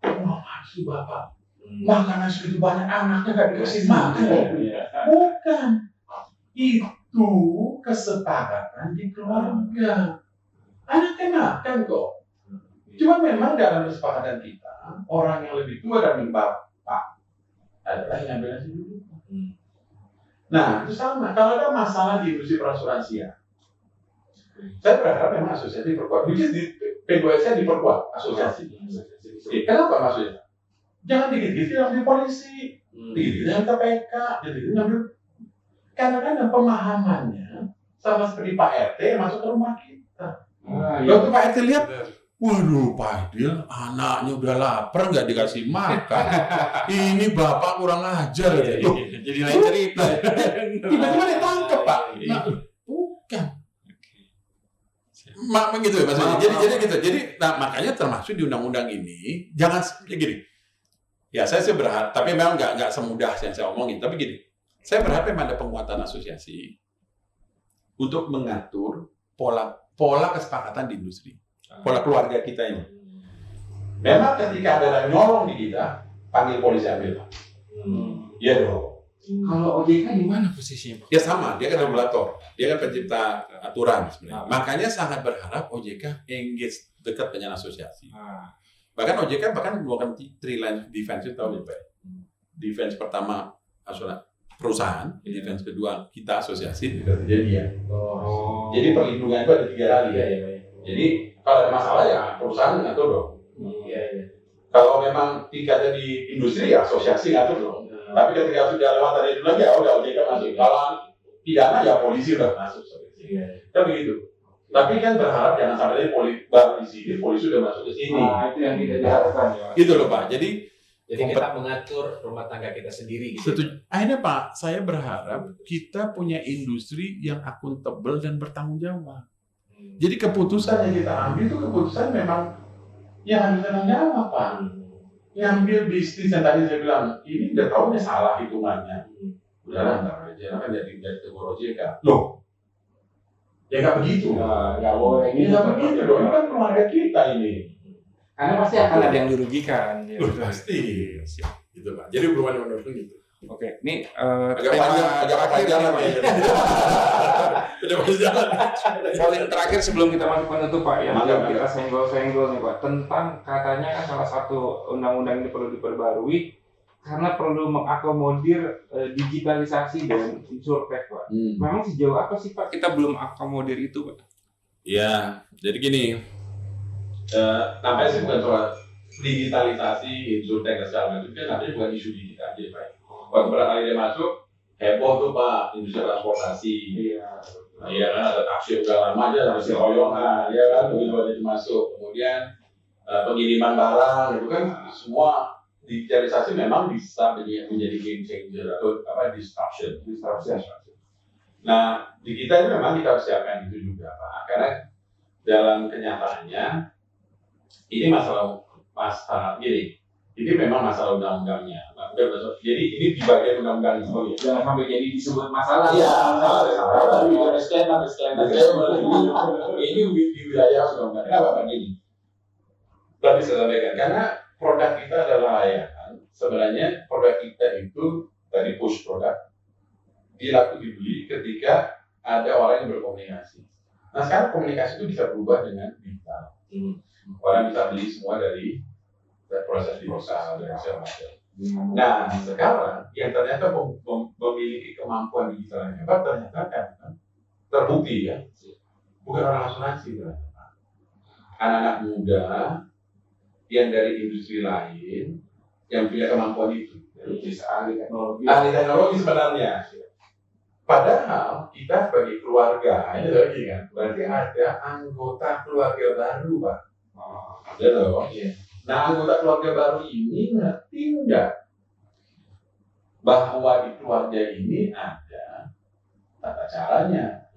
Oh, maksud bapak makanan segitu banyak anaknya nggak dikasih makan. Bukan, itu kesepakatan di keluarga. Anaknya makan kok. Cuma memang dalam kesepakatan kita, orang yang lebih tua dan bapak adalah yang ambil nasi dulu. Nah, itu sama. Kalau ada masalah di industri perasuransian, saya berharap memang asosiasi diperkuat. Which is di PGWS diperkuat asosiasi. Kenapa maksudnya? Jangan dikit-dikit ambil polisi, dikit-dikit ambil KPK, dikit-dikit ambil. Kadang-kadang pemahamannya sama seperti Pak RT masuk ke rumah kita. Waktu Pak RT lihat, waduh Pak Adil, anaknya udah lapar nggak dikasih makan. Ini bapak kurang ajar. Jadi lain cerita. Tiba-tiba ditangkap Pak. Nah, bukan. Begitu ya maksudnya. Jadi gitu. Jadi nah, makanya termasuk di undang-undang ini jangan gini. Ya saya sih berharap, tapi memang nggak semudah yang saya omongin. Tapi gini, saya berharap memang ada penguatan asosiasi untuk mengatur pola kesepakatan di industri, pola keluarga kita ini. Memang ketika ada yang nyolong di kita, panggil polisi ambil. Iya dong. Kalau OJK di mana posisinya Pak? Ya sama, dia kan regulator, dia kan pencipta aturan sebenarnya. Makanya sangat berharap OJK engage dekat dengan asosiasi. Bahkan OJK melakukan 3 line defense itu tahu ya Pak. Defense pertama perusahaan, defense kedua kita asosiasi, jadi ya. Jadi perlindungan itu ada 3 kali ya. Jadi kalau ada masalah ya perusahaan ngatur dong. Kalau memang tingkatnya di industri ya asosiasi ngatur dong. Tapi ketika sudah lewat dari itu lagi ya udah OJK masuk. Kalau pidana ya polisi udah masuk. Kan begitu. Tapi kan berharap jangan sampai baru di sini polisi udah masuk ke sini. Itu yang tidak diharapkan ya. Gitu loh Pak. Jadi kita mengatur rumah tangga kita sendiri gitu. Akhirnya Pak, saya berharap kita punya industri yang akuntabel dan bertanggung jawab. Jadi keputusan yang kita ambil itu keputusan memang yang harus bertanggung jawab Pak. Ngambil bisnis yang tadi saya bilang, ini udah tahunya salah hitungannya. Udahlah, ntar aja, kan jadi tegur OJK. Loh, ya nggak begitu. Nggak boleh gitu. Nggak begitu dong, ini kan keluarga kita ini. Karena pasti akan ada yang dirugikan. Ya, pasti. Gitu Pak. Jadi perubahan yang menurut gitu. Oke, ini agak panjang lah. Udah masih jalan. Poin terakhir sebelum kita masuk penutup Pak, yang kita senggol-senggol nih Pak, tentang katanya kan salah satu undang-undang ini perlu diperbarui karena perlu mengakomodir digitalisasi dan insurtech Pak. Memang sejauh apa sih Pak kita belum akomodir itu Pak? Ya, jadi gini, namanya sih bukan soal digitalisasi, insurtech dan segala macam, kan namanya bukan isu digital aja Pak. Waktu pertama kali dia masuk, heboh tuh Pak, industri transportasi. Iya kan, ada taksi udah lama aja, ada royongan, ya kan, begitu aja masuk. Kemudian pengiriman barang, itu kan semua digitalisasi memang bisa menjadi game changer atau disruption. Nah, di kita ini memang kita harus siapkan itu juga Pak, karena dalam kenyataannya ini masalah gini, ini memang masalah undang-undangnya. Jadi ini di bagian undang-undang itu ya. Jangan sampai jadi disebut masalah. Iya, Disclaimer. Ini di wilayah undang-undang. Kenapa Pak gini? Tadi saya sampaikan karena produk kita adalah layanan. Sebenarnya produk kita itu tadi push produk dibeli ketika ada orang yang berkomunikasi. Nah sekarang komunikasi itu bisa berubah dengan digital. Orang bisa beli semua dari proses digital dan segala macam. Nah sekarang yang ternyata memiliki kemampuan digital yang hebat ternyata kan terbukti ya, bukan orang asuransi ternyata. Anak-anak muda yang dari industri lain yang punya kemampuan itu, bisa ahli teknologi sebenarnya. Padahal kita sebagai keluarga, ini lagi kan, berarti ada anggota keluarga baru Pak. Ada loh. Nah anggota keluarga baru ini ngerti nggak bahwa di keluarga ini ada tata caranya?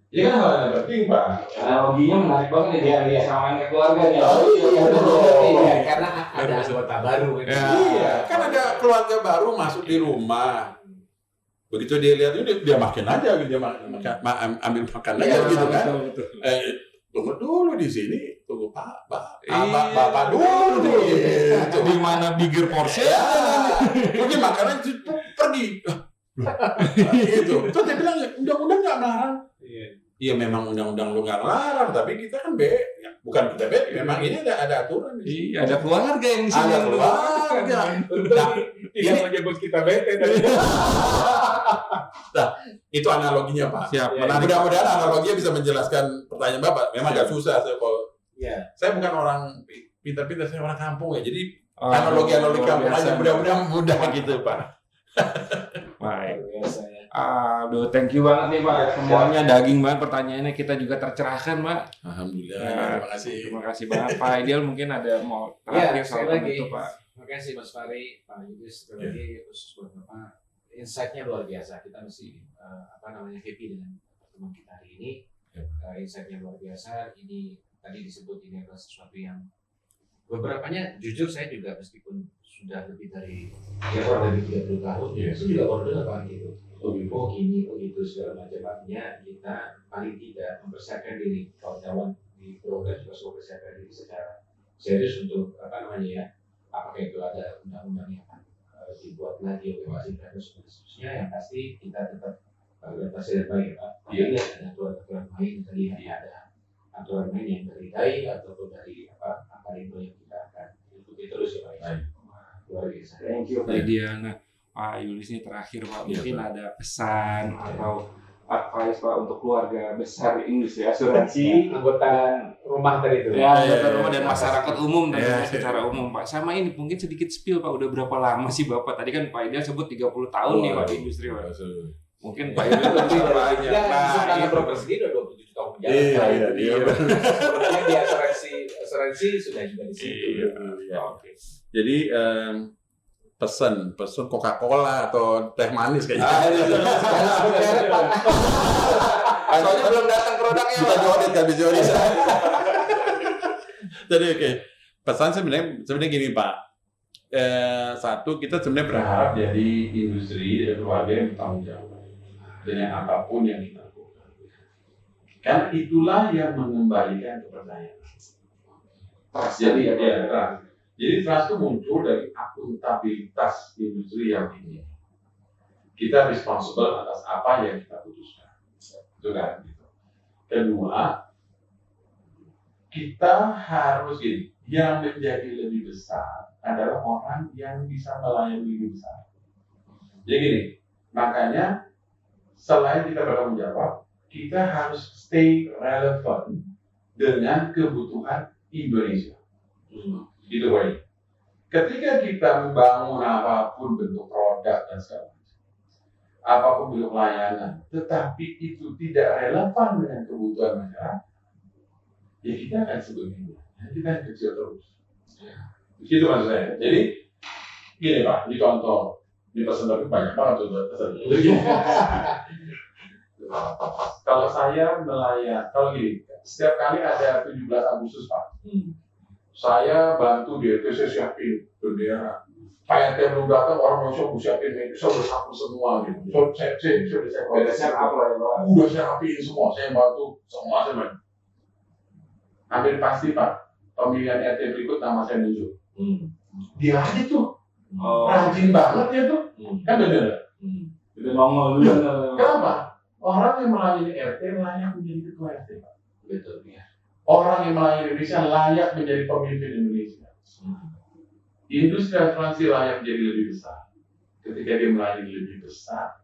Ini kan hal yang penting Pak. Analoginya menarik banget ya, sama ke keluarga ya. Iya, karena ada anggota baru. Iya, kan ada keluarga baru masuk di rumah. Begitu dia lihat ini dia makan aja gitu, dia ambil makan aja gitu kan. Tunggu dulu di sini, tunggu bapak dulu nih. Di mana bigger portion? Mungkin makanan pergi. Gitu. Terus dia bilang undang-undang nggak melarang. Iya memang undang-undang lu nggak melarang, tapi kita kan bukan kita memang ini ada aturan. Iya, ada keluarga yang di sini. Ada keluarga. Tidak menyebut kita bete. Nah, itu analoginya Pak. Siap. Mudah-mudahan analoginya bisa menjelaskan pertanyaan Bapak. Memang agak susah saya bukan orang pintar-pintar, saya orang kampung ya. Jadi analogi kampung aja mudah-mudahan mudah gitu Pak. Baik. Aduh, thank you banget nih Pak. Semuanya daging banget pertanyaannya, kita juga tercerahkan Pak. Alhamdulillah. Terima kasih. Terima kasih banget Pak Ideal, mungkin ada mau terakhir soal penutup Pak. Terima kasih Mas Fahri, Pak Yudis, sekali lagi khusus buat Bapak. Insight-nya luar biasa. Kita mesti happy dengan pertemuan kita hari ini. Insight-nya luar biasa. Ini tadi disebut ini adalah sesuatu yang beberapanya jujur saya juga meskipun sudah lebih dari kurang dari 30 tahun, itu juga baru dengar Pak gitu. Oh gini, oh gitu segala macam. Artinya kita paling tidak mempersiapkan diri, kawan-kawan di program juga sudah mempersiapkan diri secara serius untuk apakah itu ada undang-undang yang dibuat lagi oleh wasit dan seterusnya. Yang pasti kita tetap adaptasi dan baik Pak. Ini ada aturan main tadi ada aturan main yang dari DAI ataupun dari apa itu yang kita akan ikuti terus ya Pak. Luar biasa. Thank you Pak Diana. Pak Yulis ini terakhir Pak, mungkin ada pesan atau advice Pak untuk keluarga besar industri asuransi, anggota rumah tadi itu. Ya, anggota rumah dan masyarakat umum dan secara umum Pak. Sama ini mungkin sedikit spill Pak, udah berapa lama sih Bapak? Tadi kan Pak Ideal sebut 30 tahun nih Pak di industri Pak. Mungkin Pak Ideal lebih banyak. Nah, broker sendiri udah 27 tahun menjalankan. Iya. Sebenarnya di asuransi sudah juga di situ. Oke. Jadi pesan Coca-Cola atau teh manis kayaknya. Soalnya belum datang produknya. Kita jodoh. Jadi oke. Pesan sebenarnya gini Pak. Satu, kita sebenarnya berharap jadi industri dan keluarga yang bertanggung jawab dengan apapun yang kita lakukan. Karena itulah yang mengembalikan kepercayaan. Trust. Jadi trust itu muncul dari akuntabilitas industri yang tinggi. Kita responsible atas apa yang kita putuskan. Itu kan gitu. Kedua, kita harus yang menjadi lebih besar adalah orang yang bisa melayani lebih besar. Jadi gini, makanya selain kita bertanggung jawab, kita harus stay relevant dengan kebutuhan Indonesia. Gitu Pak. Ketika kita membangun apapun bentuk produk dan segala macam, apapun bentuk layanan, tetapi itu tidak relevan dengan kebutuhan masyarakat, ya kita akan sebegini, kita akan kecil terus. Begitu maksud saya. Jadi gini Pak, di contoh, di pesan tapi banyak banget tuh pesan. Kalau saya kalau gini, setiap kali ada 17 Agustus Pak. saya bantu di RT, saya siapin bendera. Pak RT belum datang, orang Indonesia gue siapin meja, saya udah sapu semua gitu. Saya udah siapin semua, saya bantu semua saya. Hampir pasti Pak, pemilihan RT berikut nama saya muncul. Dia aja tuh, rajin banget ya tuh, kan bener. Udah nongol dulu. Kenapa? Orang yang melayani RT layak menjadi ketua RT Pak. Betul ya. Orang yang melayani Indonesia layak menjadi pemimpin Indonesia. Industri asuransi layak menjadi lebih besar ketika dia melayani lebih besar.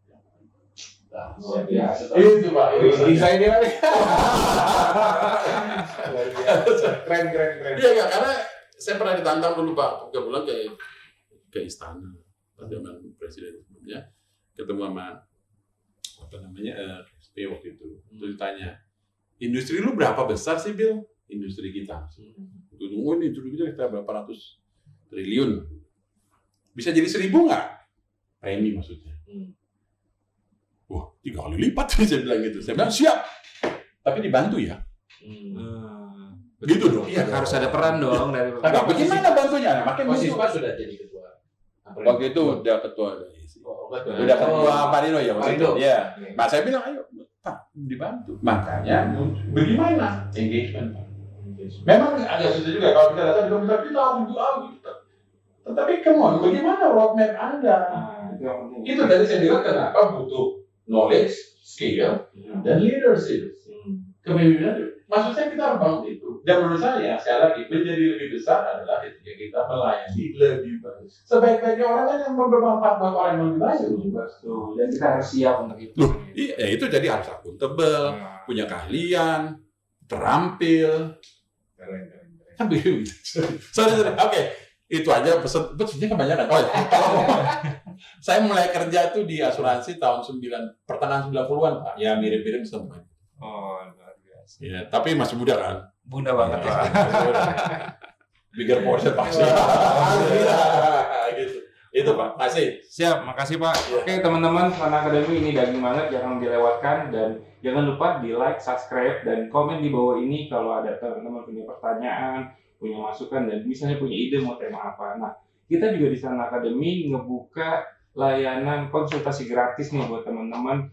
Luar biasa. Itu Pak. Desain dia. Keren. Iya nggak, karena saya pernah ditantang dulu Pak, 3 bulan ke istana pas zaman presiden sebelumnya, ketemu sama SP waktu itu. Terus ditanya, industri lu berapa besar sih Bill? Industri kita. Industri kita berapa ratus triliun. Bisa jadi 1.000 nggak? Premi maksudnya. Wah, 3 kali lipat saya bilang gitu. Saya bilang siap, tapi dibantu ya. Gitu dong. Iya, harus ada peran dong dari. Nah, bagaimana bantunya? Makin Posisi muncul. Pak sudah jadi ketua. Waktu itu udah ketua dari Betul. udah ketua Pak Dino ya waktu itu. Pak Dino. Iya. Nah, saya bilang ayo Pak dibantu. Makanya bagaimana engagement Pak? Memang agak susah juga kalau kita datang di komputer kita harus gitu. Tetapi come on, bagaimana roadmap Anda? Itu tadi saya bilang kenapa butuh knowledge, skill, dan leadership. Kepemimpinan. Maksud saya kita harus bangun itu. Dan menurut saya, sekali lagi, menjadi lebih besar adalah ketika kita melayani lebih baik. Sebaik-baiknya orang kan yang bermanfaat buat orang yang lebih baik. Betul. Dan kita harus siap untuk itu. Iya, itu jadi harus akuntabel, punya keahlian, terampil. Keren. Kan begitu. Sorry. Oke. Itu aja pesennya kebanyakan. Oh ya, saya mulai kerja tuh di asuransi tahun pertengahan 90-an Pak. Ya mirip-mirip sama. Oh, luar biasa. Ya, tapi masih muda kan. Mudah banget ya. Bigger portion pasti. Gitu. Itu Pak. Kasih. Siap, makasih Pak. Oke teman-teman, Sana Academy ini daging banget, jangan dilewatkan dan jangan lupa di like, subscribe, dan komen di bawah ini kalau ada teman-teman punya pertanyaan, punya masukan, dan misalnya punya ide mau tema apa. Nah, kita juga di Sana Academy ngebuka layanan konsultasi gratis nih buat teman-teman,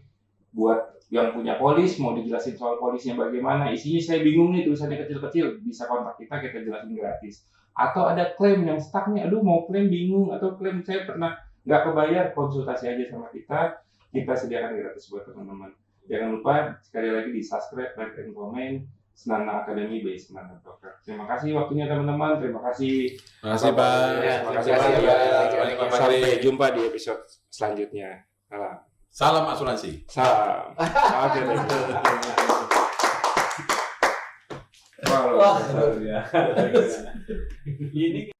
buat yang punya polis, mau dijelasin soal polisnya bagaimana, isinya saya bingung nih, tulisannya kecil-kecil, bisa kontak kita jelasin gratis. Atau ada klaim yang stuck nih, aduh mau klaim bingung, atau klaim saya pernah nggak kebayar, konsultasi aja sama kita sediakan gratis buat teman-teman. Jangan lupa sekali lagi di subscribe, like, dan komen Sana Academy by Semangat Broker. Terima kasih waktunya teman-teman, terima kasih. Terima kasih Pak. Terima kasih Pak. Sampai jumpa di episode selanjutnya. Salam asuransi. Salam. Oke, Wah, luar biasa. ini